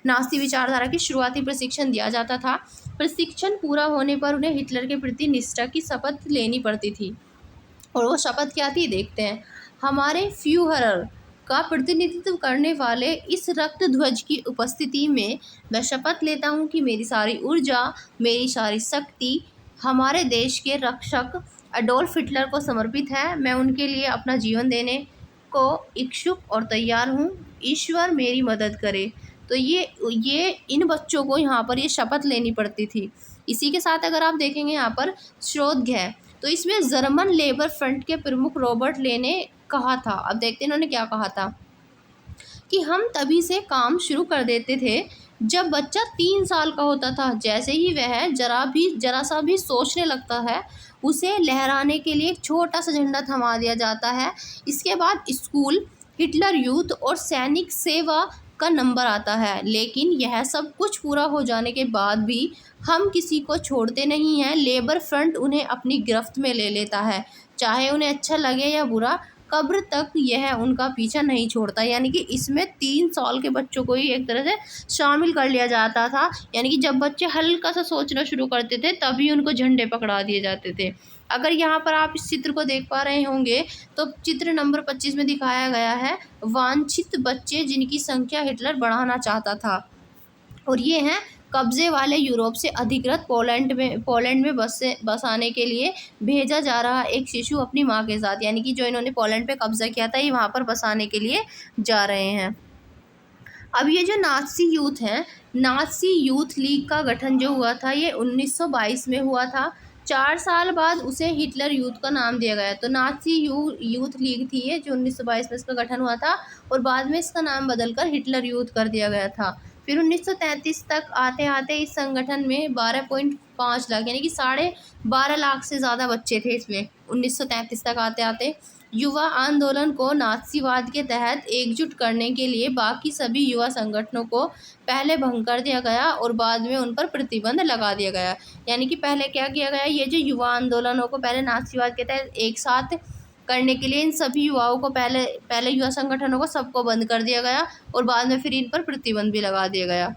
नाज़ी विचारधारा की शुरुआती प्रशिक्षण दिया जाता था। प्रशिक्षण पूरा होने पर उन्हें हिटलर के प्रति निष्ठा की शपथ लेनी पड़ती थी। और वो शपथ क्या थी, देखते हैं। हमारे फ्यूहरर का प्रतिनिधित्व करने वाले इस रक्त ध्वज की उपस्थिति में मैं शपथ लेता हूँ कि मेरी सारी ऊर्जा, मेरी सारी शक्ति हमारे देश के रक्षक एडोल्फ हिटलर को समर्पित है। मैं उनके लिए अपना जीवन देने को इच्छुक और तैयार हूँ। ईश्वर मेरी मदद करे। तो ये इन बच्चों को यहाँ पर ये शपथ लेनी पड़ती थी। इसी के साथ अगर आप देखेंगे यहाँ पर स्रोत है, तो इसमें जर्मन लेबर फ्रंट के प्रमुख रॉबर्ट ले ने कहा था। अब देखते हैं इन्होंने क्या कहा था कि हम तभी से काम शुरू कर देते थे जब बच्चा 3 साल का होता था। जैसे ही वह जरा सा भी सोचने लगता है, उसे लहराने के लिए एक छोटा सा झंडा थमा दिया जाता है। इसके बाद स्कूल, हिटलर यूथ और सैनिक सेवा का नंबर आता है। लेकिन यह सब कुछ पूरा हो जाने के बाद भी हम किसी को छोड़ते नहीं हैं। लेबर फ्रंट उन्हें अपनी गिरफ्त में ले लेता है, चाहे उन्हें अच्छा लगे या बुरा, कब्र तक यह उनका पीछा नहीं छोड़ता। यानी कि इसमें 3 साल के बच्चों को ही एक तरह से शामिल कर लिया जाता था। यानी कि जब बच्चे हल्का सा सोचना शुरू करते थे तभी उनको झंडे पकड़ा दिए जाते थे। अगर यहाँ पर आप इस चित्र को देख पा रहे होंगे तो चित्र नंबर 25 में दिखाया गया है वांछित बच्चे जिनकी संख्या हिटलर बढ़ाना चाहता था। और ये हैं कब्जे वाले यूरोप से अधिकृत पोलैंड में बसाने के लिए भेजा जा रहा एक शिशु अपनी माँ के साथ। यानी कि जो इन्होंने पोलैंड पे कब्जा किया था, ये वहाँ पर बसाने के लिए जा रहे हैं। अब ये जो नाज़ी यूथ हैं, नाज़ी यूथ लीग का गठन जो हुआ था ये 1922 में हुआ था। 4 साल बाद उसे हिटलर यूथ का नाम दिया गया। तो नाज़ी यूथ लीग थी ये, जो 1922 में इसका गठन हुआ था और बाद में इसका नाम बदलकर हिटलर यूथ कर दिया गया था। फिर 1933 तक आते आते इस संगठन में 12.5 लाख यानी कि 12.5 लाख से ज़्यादा बच्चे थे इसमें। 1933 तक आते आते युवा आंदोलन को नाज़ीवाद के तहत एकजुट करने के लिए बाकी सभी युवा संगठनों को पहले भंग कर दिया गया और बाद में उन पर प्रतिबंध लगा दिया गया। यानी कि पहले क्या किया गया, ये जो युवा आंदोलनों को पहले नाज़ीवाद के तहत एक साथ करने के लिए इन सभी युवाओं को पहले युवा संगठनों को सबको बंद कर दिया गया और बाद में फिर इन पर प्रतिबंध भी लगा दिया गया।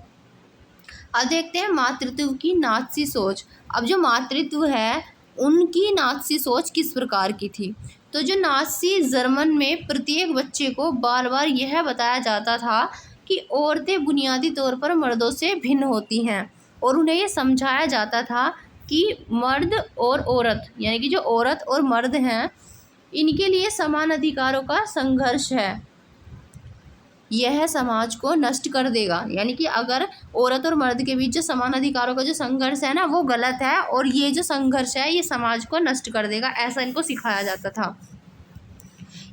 अब देखते हैं मातृत्व की नाज़ी सोच। अब जो मातृत्व है उनकी नाज़ी सोच किस प्रकार की थी। तो जो नाज़ी जर्मन में प्रत्येक बच्चे को बार बार यह बताया जाता था कि औरतें बुनियादी तौर पर मर्दों से भिन्न होती हैं और उन्हें ये समझाया जाता था कि मर्द और औरत यानी कि जो औरत और मर्द हैं इनके लिए समान अधिकारों का संघर्ष है, यह समाज को नष्ट कर देगा। यानी कि अगर औरत और मर्द के बीच जो समान अधिकारों का जो संघर्ष है ना, वो गलत है और ये जो संघर्ष है ये समाज को नष्ट कर देगा, ऐसा इनको सिखाया जाता था।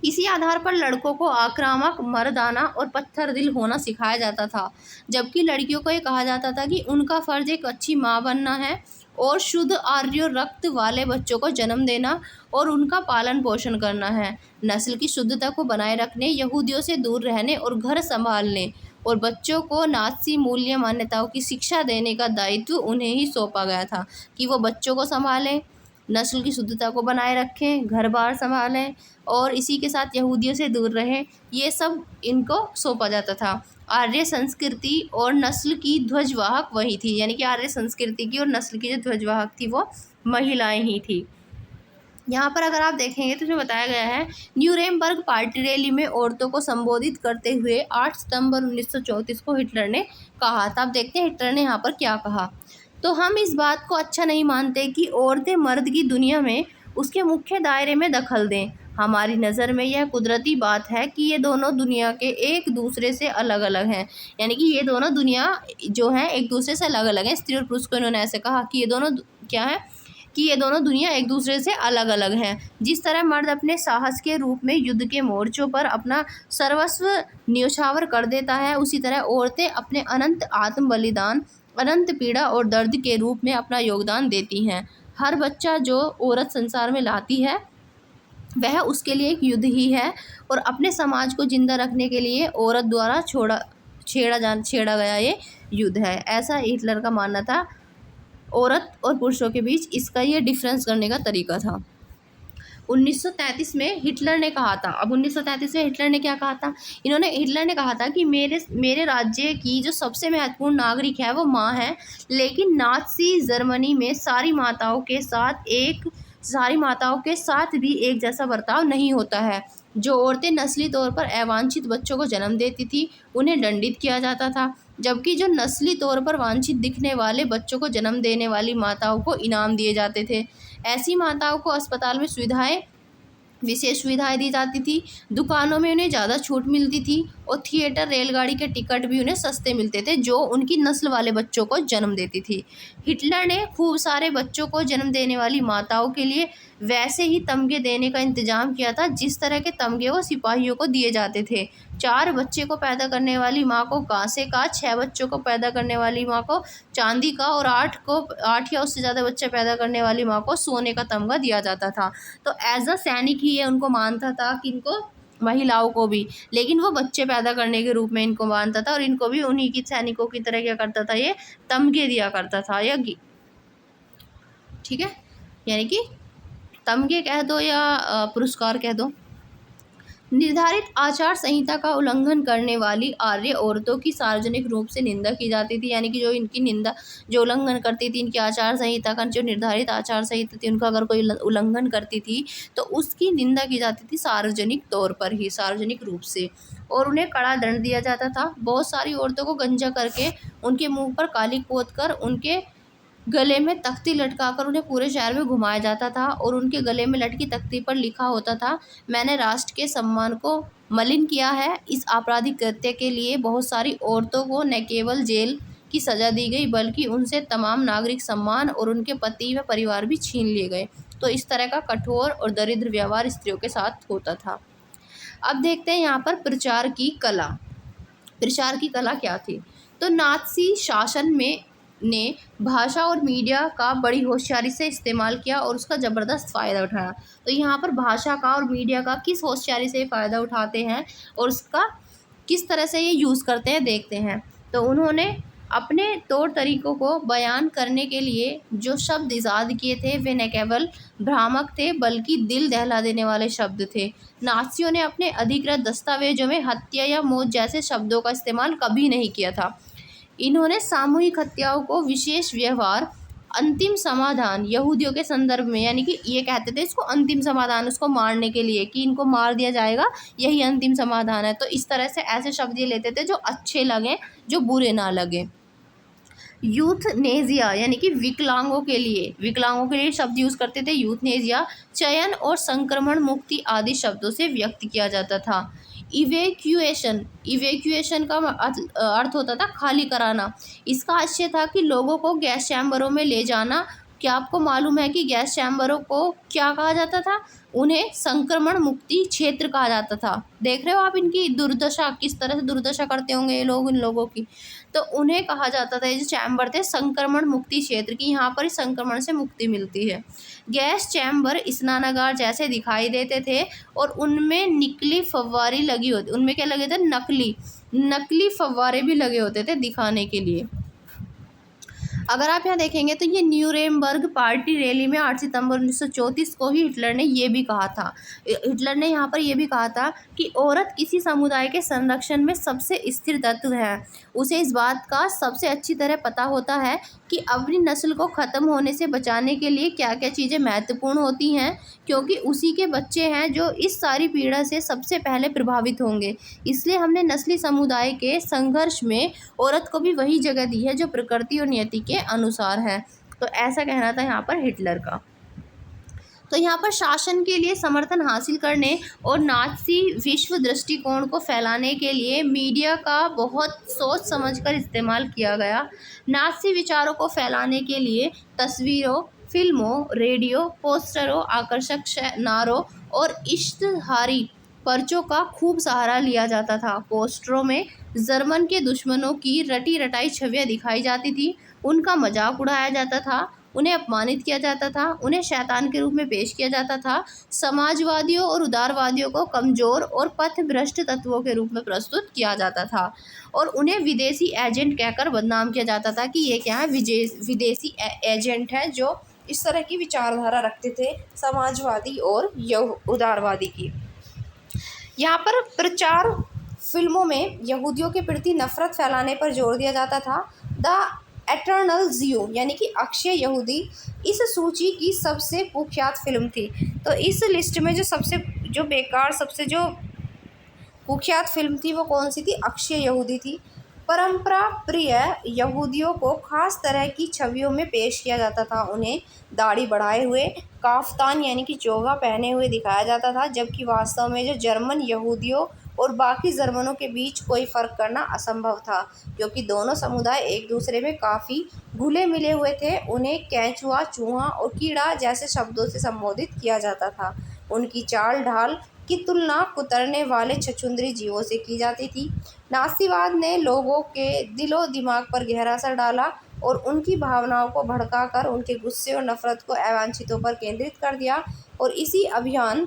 इसी आधार पर लड़कों को आक्रामक, मर्दाना और पत्थर दिल होना सिखाया जाता था, जबकि लड़कियों को ये कहा जाता था कि उनका फ़र्ज एक अच्छी माँ बनना है और शुद्ध आर्य रक्त वाले बच्चों को जन्म देना और उनका पालन पोषण करना है। नस्ल की शुद्धता को बनाए रखने, यहूदियों से दूर रहने और घर संभालने और बच्चों को नाज़ी मूल्य मान्यताओं की शिक्षा देने का दायित्व उन्हें ही सौंपा गया था कि वो बच्चों को संभालें, नस्ल की शुद्धता को बनाए रखें, घर बार संभालें और इसी के साथ यहूदियों से दूर रहें। ये सब इनको सौंपा जाता था। आर्य संस्कृति और नस्ल की ध्वजवाहक वही थी। यानी कि आर्य संस्कृति की और नस्ल की जो ध्वजवाहक थी वो महिलाएं ही थी। यहाँ पर अगर आप देखेंगे तो जो बताया गया है, न्यूरेमबर्ग पार्टी रैली में औरतों को संबोधित करते हुए 8 सितंबर 1934 को हिटलर ने कहा था। अब देखते हैं हिटलर ने यहाँ पर क्या कहा। तो हम इस बात को अच्छा नहीं मानते कि औरतें मर्द की दुनिया में उसके मुख्य दायरे में दखल दें। हमारी नज़र में यह कुदरती बात है कि ये दोनों दुनिया के एक दूसरे से अलग अलग हैं, यानी कि ये दोनों दुनिया जो हैं एक दूसरे से अलग अलग हैं। स्त्री और पुरुष को इन्होंने ऐसे कहा कि ये दोनों क्या है कि ये दोनों दुनिया एक दूसरे से अलग अलग हैं। जिस तरह मर्द अपने साहस के रूप में युद्ध के मोर्चों पर अपना सर्वस्व न्योछावर कर देता है, उसी तरह औरतें अपने अनंत आत्म बलिदान, अनंत पीड़ा और दर्द के रूप में अपना योगदान देती हैं। हर बच्चा जो औरत संसार में लाती है वह उसके लिए एक युद्ध ही है, और अपने समाज को जिंदा रखने के लिए औरत द्वारा छेड़ा गया ये युद्ध है। ऐसा हिटलर का मानना था। औरत और पुरुषों के बीच इसका ये डिफरेंस करने का तरीका था। 1933 में हिटलर ने कहा था, अब 1933 में हिटलर ने क्या कहा था, हिटलर ने कहा था कि मेरे राज्य की जो सबसे महत्वपूर्ण नागरिक है वो माँ है, लेकिन नाज़ी जर्मनी में सारी माताओं के साथ भी एक जैसा बर्ताव नहीं होता है। जो औरतें नस्ली तौर पर अवांछित बच्चों को जन्म देती थी उन्हें दंडित किया जाता था, जबकि जो नस्ली तौर पर वांछित दिखने वाले बच्चों को जन्म देने वाली माताओं को इनाम दिए जाते थे। ऐसी माताओं को अस्पताल में विशेष सुविधाएं दी जाती थी, दुकानों में उन्हें ज़्यादा छूट मिलती थी, और थिएटर, रेलगाड़ी के टिकट भी उन्हें सस्ते मिलते थे जो उनकी नस्ल वाले बच्चों को जन्म देती थी। हिटलर ने खूब सारे बच्चों को जन्म देने वाली माताओं के लिए वैसे ही तमगे देने का इंतजाम किया था जिस तरह के तमगे वो सिपाहियों को दिए जाते थे। 4 बच्चे को पैदा करने वाली माँ को कांसे का, 6 बच्चों को पैदा करने वाली माँ को चांदी का, और 8 या उससे ज़्यादा बच्चे पैदा करने वाली माँ को सोने का तमगा दिया जाता था। तो एज अ सैनिक ही ये उनको मानता था कि इनको, महिलाओं को भी, लेकिन वो बच्चे पैदा करने के रूप में इनको मानता था, और इनको भी उन्हीं की सैनिकों की तरह क्या करता था, ये तमगे दिया करता था। ठीक है, यानी कि तमगे कह दो या पुरस्कार कह दो। निर्धारित आचार संहिता का उल्लंघन करने वाली आर्य औरतों की सार्वजनिक रूप से निंदा की जाती थी, यानी कि जो उल्लंघन करती थी इनकी आचार संहिता का, जो निर्धारित आचार संहिता थी उनका अगर कोई उल्लंघन करती थी तो उसकी निंदा की जाती थी सार्वजनिक तौर पर ही, सार्वजनिक रूप से, और उन्हें कड़ा दंड दिया जाता था। बहुत सारी औरतों को गंजा करके, उनके मुंह पर काली पोत कर, उनके गले में तख्ती लटकाकर उन्हें पूरे शहर में घुमाया जाता था, और उनके गले में लटकी तख्ती पर लिखा होता था, मैंने राष्ट्र के सम्मान को मलिन किया है। इस आपराधिक कृत्य के लिए बहुत सारी औरतों को न केवल जेल की सज़ा दी गई बल्कि उनसे तमाम नागरिक सम्मान और उनके पति व परिवार भी छीन लिए गए। तो इस तरह का कठोर और दरिद्र व्यवहार स्त्रियों के साथ होता था। अब देखते हैं यहाँ पर प्रचार की कला क्या थी। तो नाज़ी शासन ने भाषा और मीडिया का बड़ी होशियारी से इस्तेमाल किया और उसका ज़बरदस्त फ़ायदा उठाया। तो यहाँ पर भाषा का और मीडिया का किस होशियारी से फ़ायदा उठाते हैं और उसका किस तरह से ये यूज़ करते हैं देखते हैं। तो उन्होंने अपने तौर तरीक़ों को बयान करने के लिए जो शब्द ईजाद किए थे वे न केवल भ्रामक थे बल्कि दिल दहला देने वाले शब्द थे। नाज़ियों ने अपने अधिकृत दस्तावेजों में हत्या या मौत जैसे शब्दों का इस्तेमाल कभी नहीं किया था। इन्होंने सामूहिक हत्याओं को विशेष व्यवहार, अंतिम समाधान यहूदियों के संदर्भ में, यानी कि ये कहते थे इसको अंतिम समाधान, उसको मारने के लिए कि इनको मार दिया जाएगा यही अंतिम समाधान है। तो इस तरह से ऐसे शब्द ये लेते थे जो अच्छे लगें, जो बुरे ना लगें। यूथनेजिया यानी कि विकलांगों के लिए शब्द यूज़ करते थे। यूथनेजिया चयन और संक्रमण मुक्ति आदि शब्दों से व्यक्त किया जाता था। इवैक्यूएशन का अर्थ होता था खाली कराना। इसका आशय था कि लोगों को गैस चैम्बरों में ले जाना। क्या आपको मालूम है कि गैस चैम्बरों को क्या कहा जाता था? उन्हें संक्रमण मुक्ति क्षेत्र कहा जाता था। देख रहे हो आप इनकी दुर्दशा, किस तरह से दुर्दशा करते होंगे ये लोग इन लोगों की। तो उन्हें कहा जाता था, ये जो चैम्बर थे, संक्रमण मुक्ति क्षेत्र की, यहाँ पर इस संक्रमण से मुक्ति मिलती है। गैस चैम्बर स्नानागार जैसे दिखाई देते थे और उनमें निकली फव्वारी लगी होती, उनमें क्या लगे थे? नकली फव्वारे भी लगे होते थे दिखाने के लिए। अगर आप यहाँ देखेंगे तो ये न्यूरेमबर्ग पार्टी रैली में 8 सितंबर 1934 को ही हिटलर ने ये भी कहा था। हिटलर ने यहाँ पर ये भी कहा था कि औरत किसी समुदाय के संरक्षण में सबसे स्थिर तत्व है। उसे इस बात का सबसे अच्छी तरह पता होता है कि अपनी नस्ल को ख़त्म होने से बचाने के लिए क्या क्या चीज़ें महत्वपूर्ण होती हैं, क्योंकि उसी के बच्चे हैं जो इस सारी पीड़ा से सबसे पहले प्रभावित होंगे। इसलिए हमने नस्ली समुदाय के संघर्ष में औरत को भी वही जगह दी है जो प्रकृति और नियति के अनुसार है। तो ऐसा कहना था यहाँ पर हिटलर का। तो यहाँ पर शासन के लिए समर्थन हासिल करने और नाज़ी विश्व दृष्टिकोण को फैलाने के लिए मीडिया का बहुत सोच समझकर इस्तेमाल किया गया। नाज़ी विचारों को फैलाने के लिए तस्वीरों, फिल्मों, रेडियो, पोस्टरों, आकर्षक नारों और इश्तिहारी पर्चों का खूब सहारा लिया जाता था। पोस्टरों में जर्मन के दुश्मनों की रटी रटाई छवियां दिखाई जाती थी, उनका मजाक उड़ाया जाता था, उन्हें अपमानित किया जाता था, उन्हें शैतान के रूप में पेश किया जाता था। समाजवादियों और उदारवादियों को कमज़ोर और पथभ्रष्ट तत्वों के रूप में प्रस्तुत किया जाता था और उन्हें विदेशी एजेंट कहकर बदनाम किया जाता था कि ये क्या है, विदेशी एजेंट है जो इस तरह की विचारधारा रखते थे समाजवादी और उदारवादी की। यहाँ पर प्रचार फिल्मों में यहूदियों के प्रति नफरत फैलाने पर जोर दिया जाता था। द एटर्नल ज़्यू यानी कि अक्षय यहूदी इस सूची की सबसे कुख्यात फिल्म थी। तो इस लिस्ट में जो बेकार सबसे जो कुख्यात फिल्म थी वो कौन सी थी? अक्षय यहूदी थी। परंपरा प्रिय यहूदियों को खास तरह की छवियों में पेश किया जाता था। उन्हें दाढ़ी बढ़ाए हुए, काफ्तान यानी कि चोगा पहने हुए दिखाया जाता था, जबकि वास्तव में जो जर्मन यहूदियों और बाकी जर्मनों के बीच कोई फ़र्क करना असंभव था, क्योंकि दोनों समुदाय एक दूसरे में काफ़ी घुले मिले हुए थे। उन्हें केंचुआ, चूहा और कीड़ा जैसे शब्दों से संबोधित किया जाता था। उनकी चाल ढाल की तुलना कुतरने वाले छछूंदरी जीवों से की जाती थी। नास्तिवाद ने लोगों के दिलो दिमाग पर गहरा असर डाला और उनकी भावनाओं को भड़काकर उनके गुस्से और नफरत को अवांछितों पर केंद्रित कर दिया और इसी अभियान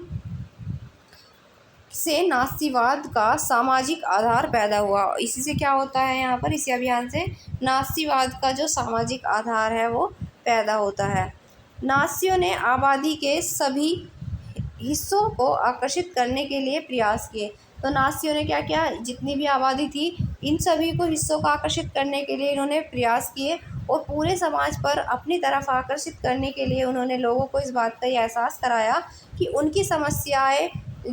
से नास्तिवाद का सामाजिक आधार पैदा हुआ। इसी से क्या होता है यहाँ पर, इसी अभियान से नास्तिवाद का जो सामाजिक आधार है वो पैदा होता है। नास्तियों ने आबादी के सभी हिस्सों को आकर्षित करने के लिए प्रयास किए। तो नास्तियों ने क्या किया, जितनी भी आबादी थी इन सभी को हिस्सों को आकर्षित करने के लिए इन्होंने प्रयास किए और पूरे समाज पर अपनी तरफ आकर्षित करने के लिए उन्होंने लोगों को इस बात का एहसास कराया कि उनकी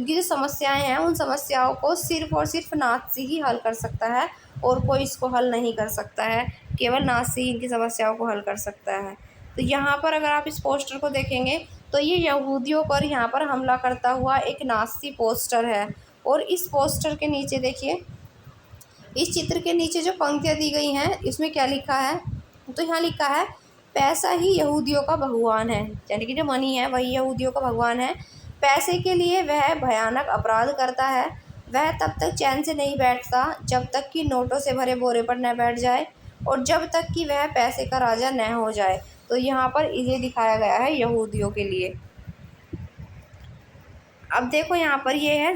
जो समस्याएं हैं उन समस्याओं को सिर्फ और सिर्फ नाज़ी ही हल कर सकता है और कोई इसको हल नहीं कर सकता है, केवल नाज़ी इनकी समस्याओं को हल कर सकता है। तो यहाँ पर अगर आप इस पोस्टर को देखेंगे तो ये यहूदियों पर यहाँ पर हमला करता हुआ एक नाज़ी पोस्टर है और इस पोस्टर के नीचे देखिए, इस चित्र के नीचे जो पंक्तियाँ दी गई हैं इसमें क्या लिखा है, तो यहाँ लिखा है पैसा ही यहूदियों का भगवान है, यानी कि जो मनी है वही यहूदियों का भगवान है। पैसे के लिए वह भयानक अपराध करता है। वह तब तक चैन से नहीं बैठता जब तक कि नोटों से भरे बोरे पर न बैठ जाए और जब तक कि वह पैसे का राजा न हो जाए। तो यहाँ पर ये दिखाया गया है यहूदियों के लिए। अब देखो यहाँ पर ये है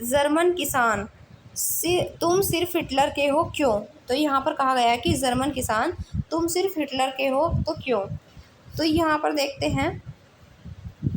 जर्मन किसान, तुम सिर्फ हिटलर के हो क्यों? तो यहाँ पर कहा गया है कि जर्मन किसान तुम सिर्फ हिटलर के हो तो क्यों? तो यहाँ पर देखते हैं,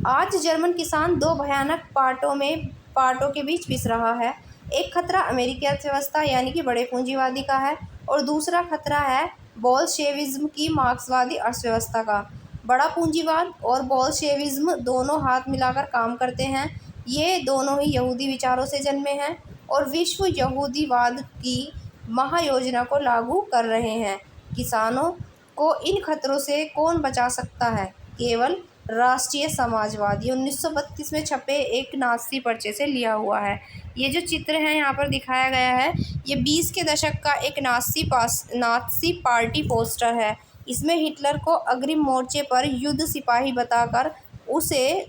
आज जर्मन किसान दो भयानक पार्टों के बीच पिस रहा है। एक खतरा अमेरिकी अर्थव्यवस्था यानी कि बड़े पूंजीवादी का है और दूसरा खतरा है बोल्शेविज्म की मार्क्सवादी अर्थव्यवस्था का। बड़ा पूंजीवाद और बोल्शेविज्म दोनों हाथ मिलाकर काम करते हैं। ये दोनों ही यहूदी विचारों से जन्मे हैं और विश्व यहूदीवाद की महायोजना को लागू कर रहे हैं। किसानों को इन खतरों से कौन बचा सकता है? केवल राष्ट्रीय समाजवाद। ये 1932 में छपे एक नाज़ी पर्चे से लिया हुआ है। ये जो चित्र है यहाँ पर दिखाया गया है ये 20 के दशक का एक नाज़ी पार्टी पोस्टर है। इसमें हिटलर को अग्रिम मोर्चे पर युद्ध सिपाही बताकर उसे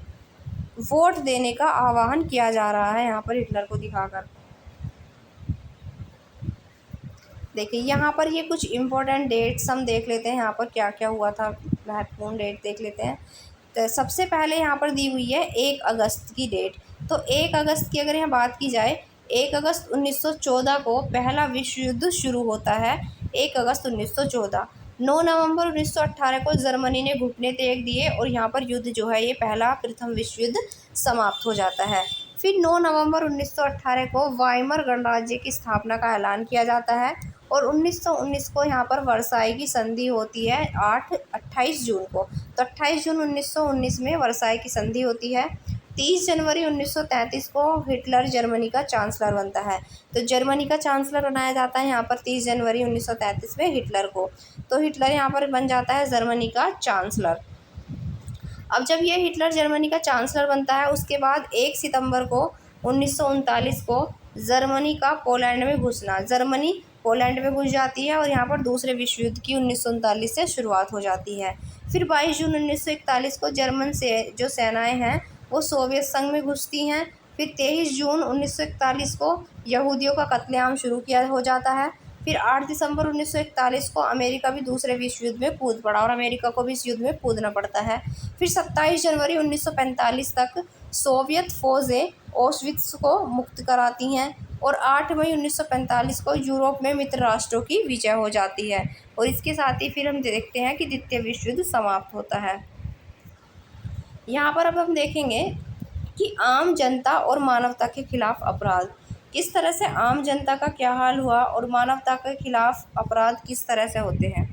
वोट देने का आह्वान किया जा रहा है, यहाँ पर हिटलर को दिखाकर। देखिए यहाँ पर ये कुछ इम्पोर्टेंट डेट्स हम देख लेते हैं, यहाँ पर क्या क्या हुआ था, महत्वपूर्ण डेट देख लेते हैं। तो सबसे पहले यहाँ पर दी हुई है 1 अगस्त की डेट। तो 1 अगस्त की अगर यहाँ बात की जाए, 1 अगस्त 1914 को पहला विश्व युद्ध शुरू होता है। 1 अगस्त 1914। 9 नवंबर 1918 को जर्मनी ने घुटने टेक दिए और यहाँ पर युद्ध जो है ये प्रथम विश्व युद्ध समाप्त हो जाता है। फिर 9 नवंबर 1918 को वाइमर गणराज्य की स्थापना का ऐलान किया जाता है और 1919 को यहाँ पर वर्साई की संधि होती है 28 जून को। तो 28 जून 1919 में वर्साई की संधि होती है। 30 जनवरी 1933 को हिटलर जर्मनी का चांसलर बनता है। तो जर्मनी का चांसलर बनाया जाता है यहाँ पर 30 जनवरी 1933 में हिटलर को। तो हिटलर यहाँ पर बन जाता है जर्मनी का चांसलर। अब जब ये हिटलर जर्मनी का चांसलर बनता है, उसके बाद 1 सितंबर को 1939 को जर्मनी का पोलैंड में घुसना, जर्मनी पोलैंड में घुस जाती है और यहाँ पर दूसरे विश्व युद्ध की 1939 से शुरुआत हो जाती है। फिर 22 जून 1941 को जर्मन से जो सेनाएं हैं वो सोवियत संघ में घुसती हैं। फिर 23 जून 1941 को यहूदियों का कत्लेआम शुरू किया हो जाता है। फिर 8 दिसंबर 1941 को अमेरिका भी दूसरे विश्व युद्ध में कूद पड़ा और अमेरिका को भी इस युद्ध में कूदना पड़ता है। फिर 27 जनवरी 1945 तक सोवियत फ़ौजें ऑश्विट्ज़ को मुक्त कराती हैं और 8 मई 1945 को यूरोप में मित्र राष्ट्रों की विजय हो जाती है। और इसके साथ ही फिर हम देखते हैं कि द्वितीय विश्व युद्ध समाप्त होता है। यहाँ पर अब हम देखेंगे कि आम जनता और मानवता के खिलाफ अपराध, किस तरह से आम जनता का क्या हाल हुआ और मानवता के खिलाफ अपराध किस तरह से होते हैं।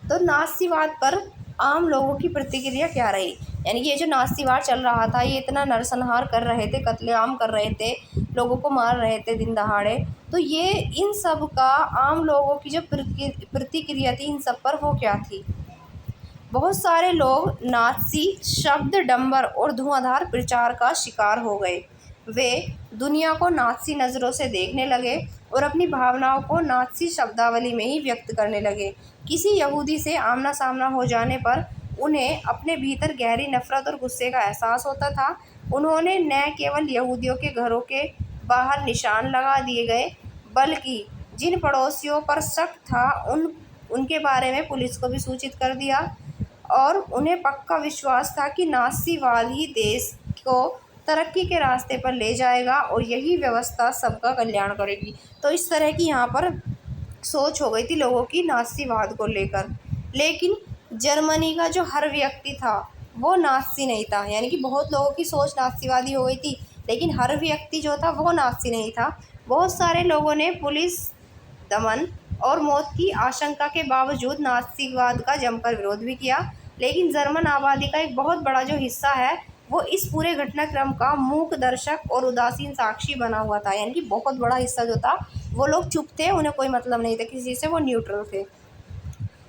तो नास्तिवाद पर आम लोगों की प्रतिक्रिया क्या रही, यानी कि ये जो नास्तिवाद चल रहा था, ये इतना नरसंहार कर रहे थे, कत्लेआम कर रहे थे, लोगों को मार रहे थे दिन दहाड़े, तो ये इन सब का आम लोगों की जो प्रतिक्रिया थी इन सब पर वो क्या थी। बहुत सारे लोग नाज़ी शब्द, डंबर और धुआंधार प्रचार का शिकार हो गए। वे दुनिया को नाज़ी नज़रों से देखने लगे और अपनी भावनाओं को नाज़ी शब्दावली में ही व्यक्त करने लगे। किसी यहूदी से आमना सामना हो जाने पर उन्हें अपने भीतर गहरी नफरत और गुस्से का एहसास होता था। उन्होंने न केवल यहूदियों के घरों के बाहर निशान लगा दिए गए, बल्कि जिन पड़ोसियों पर शक था उनके बारे में पुलिस को भी सूचित कर दिया और उन्हें पक्का विश्वास था कि नाज़ीवाद ही देश को तरक्की के रास्ते पर ले जाएगा और यही व्यवस्था सबका कल्याण करेगी। तो इस तरह की यहाँ पर सोच हो गई थी लोगों की नाज़ीवाद को लेकर। लेकिन जर्मनी का जो हर व्यक्ति था वो नाज़ी नहीं था, यानी कि बहुत लोगों की सोच नाज़ीवादी हो गई थी, लेकिन हर व्यक्ति जो था वो नाज़ी नहीं था। बहुत सारे लोगों ने पुलिस दमन और मौत की आशंका के बावजूद नाज़ीवाद का जमकर विरोध भी किया। लेकिन जर्मन आबादी का एक बहुत बड़ा जो हिस्सा है वो इस पूरे घटनाक्रम का मूक दर्शक और उदासीन साक्षी बना हुआ था, यानी कि बहुत बड़ा हिस्सा जो था वो लोग चुप थे, उन्हें कोई मतलब नहीं था किसी से, वो न्यूट्रल थे।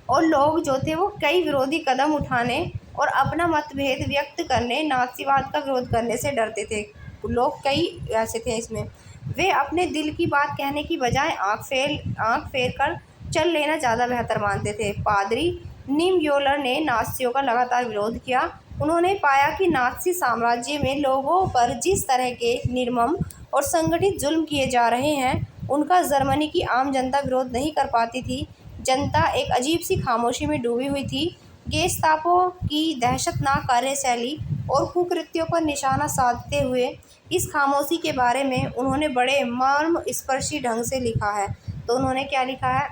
और लोग जो थे वो कई विरोधी कदम उठाने और अपना मतभेद व्यक्त करने, नाज़ीवाद का विरोध करने से डरते थे। लोग कई ऐसे थे इसमें, वे अपने दिल की बात कहने की बजाय आँख फेर कर चल लेना ज़्यादा बेहतर मानते थे। पादरी निमयोलर ने नाज़ियों का लगातार विरोध किया। उन्होंने पाया कि नाज़ी साम्राज्य में लोगों पर जिस तरह के निर्मम और संगठित जुल्म किए जा रहे हैं उनका जर्मनी की आम जनता विरोध नहीं कर पाती थी। जनता एक अजीब सी खामोशी में डूबी हुई थी। गेस्तापो की दहशतनाक कार्यशैली और कुकृत्यों पर निशाना साधते हुए इस खामोशी के बारे में उन्होंने बड़े मर्मस्पर्शी ढंग से लिखा है। तो उन्होंने क्या लिखा है,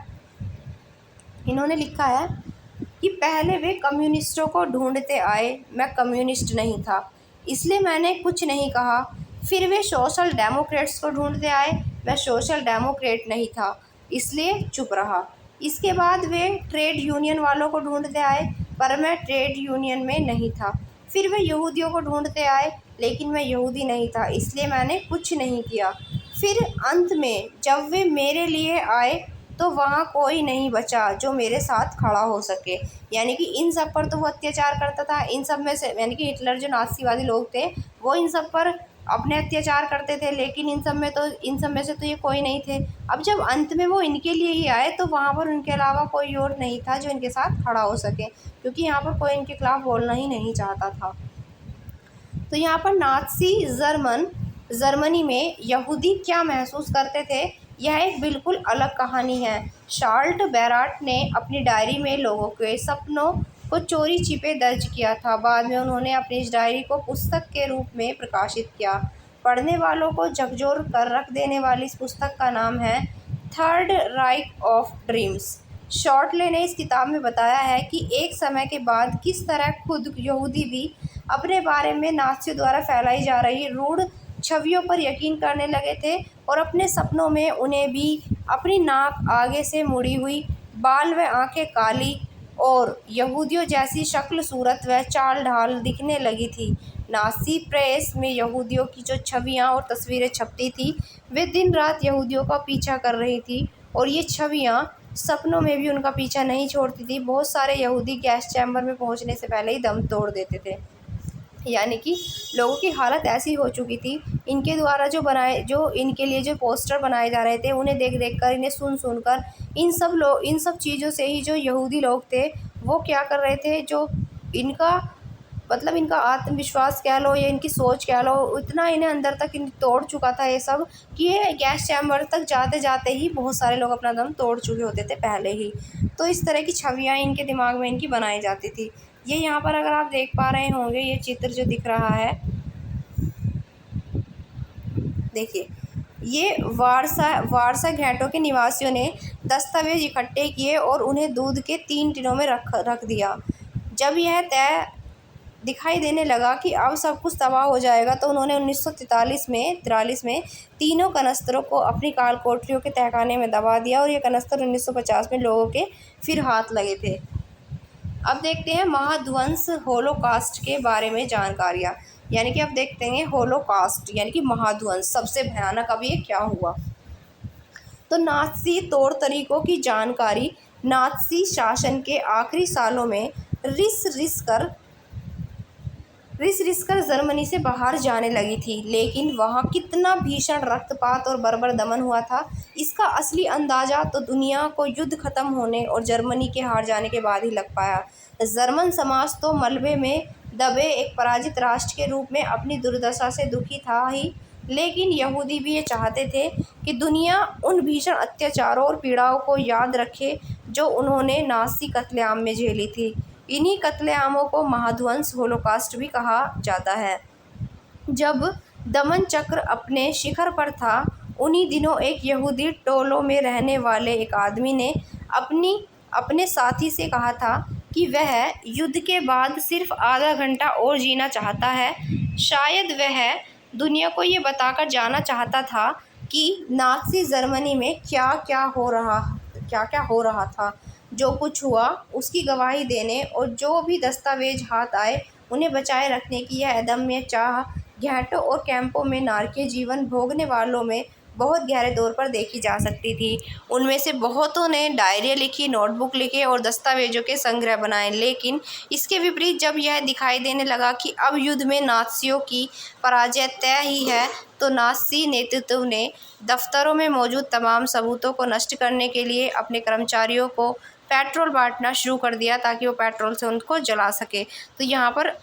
इन्होंने लिखा है कि पहले वे कम्युनिस्टों को ढूंढते आए, मैं कम्युनिस्ट नहीं था इसलिए मैंने कुछ नहीं कहा। फिर वे सोशल डेमोक्रेट्स को ढूंढते आए, मैं सोशल डेमोक्रेट नहीं था इसलिए चुप रहा। इसके बाद वे ट्रेड यूनियन वालों को ढूंढते आए, पर मैं ट्रेड यूनियन में नहीं था। फिर वे यहूदियों को ढूंढते आए, लेकिन मैं यहूदी नहीं था इसलिए मैंने कुछ नहीं किया। फिर अंत में जब वे मेरे लिए आए तो वहाँ कोई नहीं बचा जो मेरे साथ खड़ा हो सके। यानी कि इन सब पर तो वो अत्याचार करता था, इन सब में से, यानी कि हिटलर जो नाज़ीवादी लोग थे वो इन सब पर अपने अत्याचार करते थे, लेकिन इन सब में से तो ये कोई नहीं थे। अब जब अंत में वो इनके लिए ही आए तो वहाँ पर उनके अलावा कोई और नहीं था जो इनके साथ खड़ा हो सके, क्योंकि यहाँ पर कोई इनके खिलाफ बोलना ही नहीं चाहता था। तो यहाँ पर नाज़ी जर्मनी में यहूदी क्या महसूस करते थे, यह एक बिल्कुल अलग कहानी है। शार्ल्ट बैराट ने अपनी डायरी में लोगों के सपनों को चोरी छिपे दर्ज किया था। बाद में उन्होंने अपनी इस डायरी को पुस्तक के रूप में प्रकाशित किया। पढ़ने वालों को झकझोर कर रख देने वाली इस पुस्तक का नाम है थर्ड राइक ऑफ ड्रीम्स। शॉर्टले ने इस किताब में बताया है कि एक समय के बाद किस तरह खुद यहूदी भी अपने बारे में नाज़ियों द्वारा फैलाई जा रही रूढ़ छवियों पर यकीन करने लगे थे और अपने सपनों में उन्हें भी अपनी नाक आगे से मुड़ी हुई, बाल व आंखें काली और यहूदियों जैसी शक्ल, सूरत व चाल ढाल दिखने लगी थी। नाज़ी प्रेस में यहूदियों की जो छवियां और तस्वीरें छपती थी वे दिन रात यहूदियों का पीछा कर रही थी और ये छवियां सपनों में भी उनका पीछा नहीं छोड़ती थी। बहुत सारे यहूदी गैस चैम्बर में पहुंचने से पहले ही दम तोड़ देते थे। यानी कि लोगों की हालत ऐसी हो चुकी थी, इनके द्वारा जो इनके लिए जो पोस्टर बनाए जा रहे थे, उन्हें देख देख कर, इन्हें सुन सुन कर, इन सब चीज़ों से ही जो यहूदी लोग थे वो क्या कर रहे थे, जो इनका मतलब इनका आत्मविश्वास कह लो या इनकी सोच कह लो, इतना इन्हें अंदर तक इन तोड़ चुका था ये सब, कि ये गैस चैम्बर तक जाते जाते ही बहुत सारे लोग अपना दम तोड़ चुके होते थे पहले ही। तो इस तरह की छवियाँ इनके दिमाग में इनकी बनाई जाती थी। ये यहाँ पर अगर आप देख पा रहे होंगे, ये चित्र जो दिख रहा है, देखिए, ये वारसा घाटों के निवासियों ने दस्तावेज इकट्ठे किए और उन्हें दूध के 3 टिनों में रख दिया। जब यह तय दिखाई देने लगा कि अब सब कुछ तबाह हो जाएगा, तो उन्होंने 1943 में तीनों कनस्तरों को अपनी काल कोठरियों के तहखाने में दबा दिया और ये कनस्तर 1950 में लोगों के फिर हाथ लगे थे। अब देखते हैं महाध्वंस होलोकास्ट के बारे में जानकारियाँ। यानी कि अब देखते हैं होलोकास्ट यानी कि महाध्वंस, सबसे भयानक अब ये क्या हुआ। तो नाज़ी तौर तरीक़ों की जानकारी नाज़ी शासन के आखिरी सालों में रिस कर जर्मनी से बाहर जाने लगी थी, लेकिन वहाँ कितना भीषण रक्तपात और बर्बर दमन हुआ था, इसका असली अंदाज़ा तो दुनिया को युद्ध खत्म होने और जर्मनी के हार जाने के बाद ही लग पाया। जर्मन समाज तो मलबे में दबे एक पराजित राष्ट्र के रूप में अपनी दुर्दशा से दुखी था ही, लेकिन यहूदी भी ये चाहते थे कि दुनिया उन भीषण अत्याचारों और पीड़ाओं को याद रखे जो उन्होंने नाज़ी कत्लेआम में झेली थी। इन्हीं कत्लेआमों को महाध्वंस होलोकास्ट भी कहा जाता है। जब दमन चक्र अपने शिखर पर था, उन्हीं दिनों एक यहूदी टोलों में रहने वाले एक आदमी ने अपने साथी से कहा था कि वह युद्ध के बाद सिर्फ आधा घंटा और जीना चाहता है। शायद वह दुनिया को ये बताकर जाना चाहता था कि नाज़ी जर्मनी में क्या क्या हो रहा था। जो कुछ हुआ उसकी गवाही देने और जो भी दस्तावेज हाथ आए उन्हें बचाए रखने की यह अदम्य चाह घाटों और कैंपों में नारकीय जीवन भोगने वालों में बहुत गहरे तौर पर देखी जा सकती थी। उनमें से बहुतों ने डायरियाँ लिखी, नोटबुक लिखे और दस्तावेजों के संग्रह बनाए, लेकिन इसके विपरीत जब यह दिखाई देने लगा कि अब युद्ध में नाज़ियों की पराजय तय ही है, तो नाज़ी नेतृत्व ने दफ्तरों में मौजूद तमाम सबूतों को नष्ट करने के लिए अपने कर्मचारियों को पेट्रोल बांटना शुरू कर दिया ताकि वो पेट्रोल से उनको जला सके। तो यहाँ पर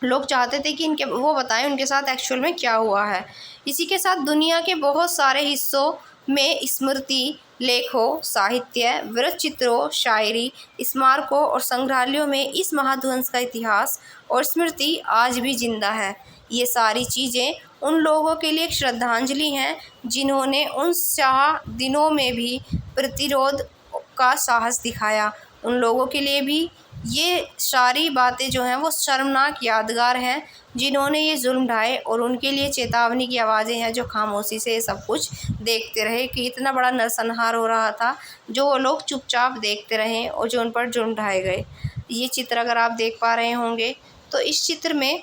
लोग चाहते थे कि वो बताएं उनके साथ एक्चुअल में क्या हुआ है। इसी के साथ दुनिया के बहुत सारे हिस्सों में स्मृति लेखों, साहित्य, वृत्तचित्रों, शायरी, स्मारकों और संग्रहालयों में इस महाध्वंस का इतिहास और स्मृति आज भी जिंदा है। ये सारी चीज़ें उन लोगों के लिए एक श्रद्धांजलि हैं जिन्होंने उन शाह दिनों में भी प्रतिरोध का साहस दिखाया। उन लोगों के लिए भी ये सारी बातें जो हैं वो शर्मनाक यादगार हैं जिन्होंने ये जुल्म ढाए, और उनके लिए चेतावनी की आवाज़ें हैं जो खामोशी से सब कुछ देखते रहे कि इतना बड़ा नरसंहार हो रहा था, जो वो लोग चुपचाप देखते रहे और जो उन पर जुल्म ढाए गए। ये चित्र अगर आप देख पा रहे होंगे, तो इस चित्र में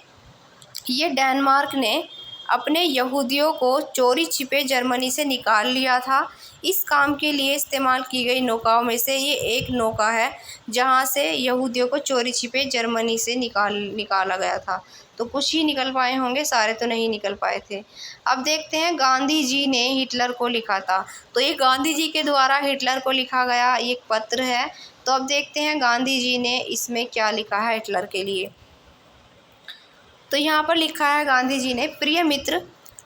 ये डेनमार्क ने अपने यहूदियों को चोरी छिपे जर्मनी से निकाल लिया था। इस काम के लिए इस्तेमाल की गई नौकाओं में से ये एक नौका है जहां से यहूदियों को चोरी छिपे जर्मनी से निकाला गया था। तो कुछ ही निकल पाए होंगे, सारे तो नहीं निकल पाए थे। अब देखते हैं गांधी जी ने हिटलर को लिखा था, तो ये गांधी जी के द्वारा हिटलर को लिखा गया एक पत्र है। तो अब देखते हैं गांधी जी ने इसमें क्या लिखा है हिटलर के लिए। तो यहाँ पर लिखा है गांधी जी ने, प्रिय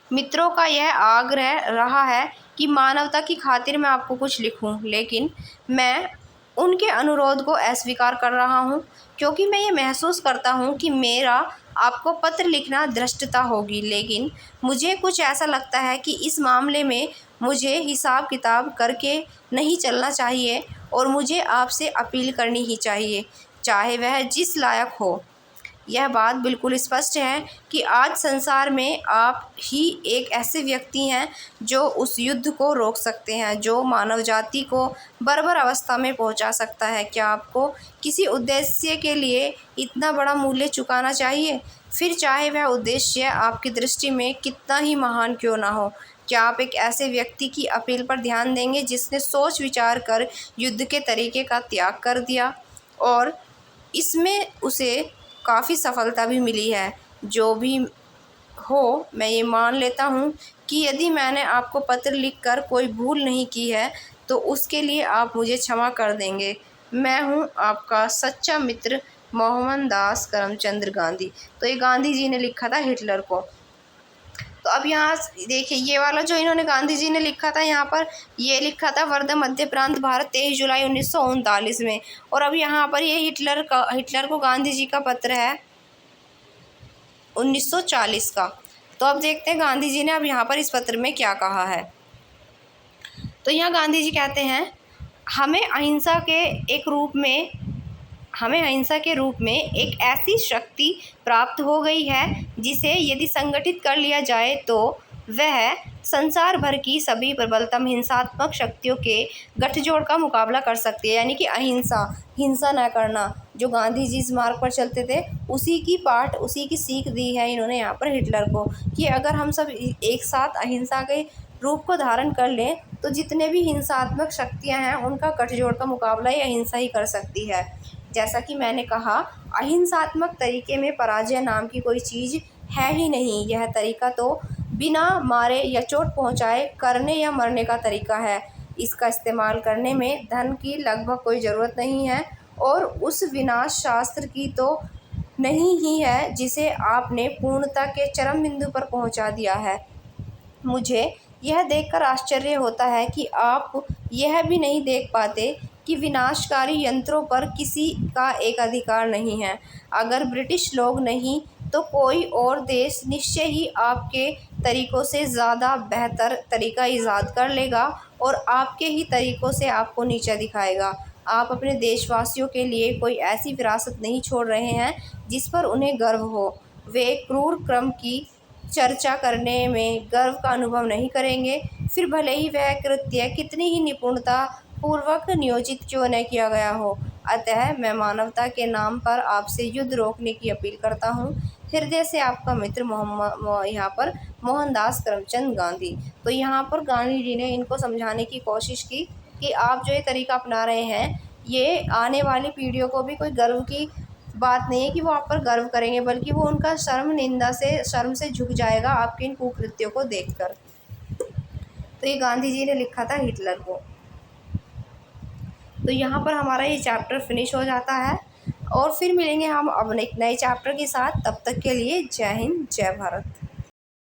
मित्रों का यह आग्रह रहा है कि मानवता की खातिर मैं आपको कुछ लिखूं, लेकिन मैं उनके अनुरोध को अस्वीकार कर रहा हूं क्योंकि मैं ये महसूस करता हूं कि मेरा आपको पत्र लिखना धृष्टता होगी, लेकिन मुझे कुछ ऐसा लगता है कि इस मामले में मुझे हिसाब किताब करके नहीं चलना चाहिए और मुझे आपसे अपील करनी ही चाहिए, चाहे वह जिस लायक हो। यह बात बिल्कुल स्पष्ट है कि आज संसार में आप ही एक ऐसे व्यक्ति हैं जो उस युद्ध को रोक सकते हैं जो मानव जाति को बर्बर अवस्था में पहुंचा सकता है। क्या आपको किसी उद्देश्य के लिए इतना बड़ा मूल्य चुकाना चाहिए, फिर चाहे वह उद्देश्य आपकी दृष्टि में कितना ही महान क्यों ना हो? क्या आप एक ऐसे व्यक्ति की अपील पर ध्यान देंगे जिसने सोच विचार कर युद्ध के तरीके का त्याग कर दिया और इसमें उसे काफ़ी सफलता भी मिली है? जो भी हो, मैं ये मान लेता हूँ कि यदि मैंने आपको पत्र लिखकर कोई भूल नहीं की है तो उसके लिए आप मुझे क्षमा कर देंगे। मैं हूँ आपका सच्चा मित्र मोहनदास करमचंद गांधी। तो ये गांधी जी ने लिखा था हिटलर को। तो अब यहाँ देखिए, ये वाला जो इन्होंने गांधी जी ने लिखा था, यहाँ पर ये लिखा था वर्धा मध्य प्रांत भारत 23 जुलाई 1939 में। और अब यहाँ पर ये हिटलर को गांधी जी का पत्र है 1940 का। तो अब देखते हैं गांधी जी ने अब यहाँ पर इस पत्र में क्या कहा है। तो यहाँ गांधी जी कहते हैं, हमें अहिंसा के रूप में एक ऐसी शक्ति प्राप्त हो गई है जिसे यदि संगठित कर लिया जाए तो वह संसार भर की सभी प्रबलतम हिंसात्मक शक्तियों के गठजोड़ का मुकाबला कर सकती है। यानी कि हिंसा न करना, जो गांधी जी इस मार्ग पर चलते थे, उसी की सीख दी है इन्होंने यहाँ पर हिटलर को कि अगर हम सब एक साथ अहिंसा के रूप को धारण कर लें तो जितने भी हिंसात्मक शक्तियाँ हैं उनका गठजोड़ का मुकाबला ये अहिंसा ही कर सकती है। जैसा कि मैंने कहा, अहिंसात्मक तरीके में पराजय नाम की कोई चीज़ है ही नहीं। यह तरीका तो बिना मारे या चोट पहुंचाए करने या मरने का तरीका है। इसका इस्तेमाल करने में धन की लगभग कोई ज़रूरत नहीं है और उस विनाश शास्त्र की तो नहीं ही है जिसे आपने पूर्णता के चरम बिंदु पर पहुंचा दिया है। मुझे यह देखकर आश्चर्य होता है कि आप यह भी नहीं देख पाते कि विनाशकारी यंत्रों पर किसी का एक अधिकार नहीं है। अगर ब्रिटिश लोग नहीं तो कोई और देश निश्चय ही आपके तरीक़ों से ज़्यादा बेहतर तरीका ईजाद कर लेगा और आपके ही तरीक़ों से आपको नीचा दिखाएगा। आप अपने देशवासियों के लिए कोई ऐसी विरासत नहीं छोड़ रहे हैं जिस पर उन्हें गर्व हो। वे क्रूर क्रम की चर्चा करने में गर्व का अनुभव नहीं करेंगे, फिर भले ही वह कृत्य कितनी ही निपुणता पूर्वक नियोजित क्यों न किया गया हो। अतः मैं मानवता के नाम पर आपसे युद्ध रोकने की अपील करता हूँ। हृदय से आपका मित्र यहाँ पर मोहनदास करमचंद गांधी। तो यहाँ पर गांधी जी ने इनको समझाने की कोशिश की कि आप जो ये तरीका अपना रहे हैं, ये आने वाली पीढ़ियों को भी कोई गर्व की बात नहीं है कि वो आप पर गर्व करेंगे, बल्कि वो उनका शर्म से झुक जाएगा आपके इन कुकृत्यों को देखकर। तो ये गांधी जी ने लिखा था हिटलर को। तो यहाँ पर हमारा ये चैप्टर फिनिश हो जाता है और फिर मिलेंगे हम अब एक नए चैप्टर के साथ। तब तक के लिए जय हिंद, जय भारत।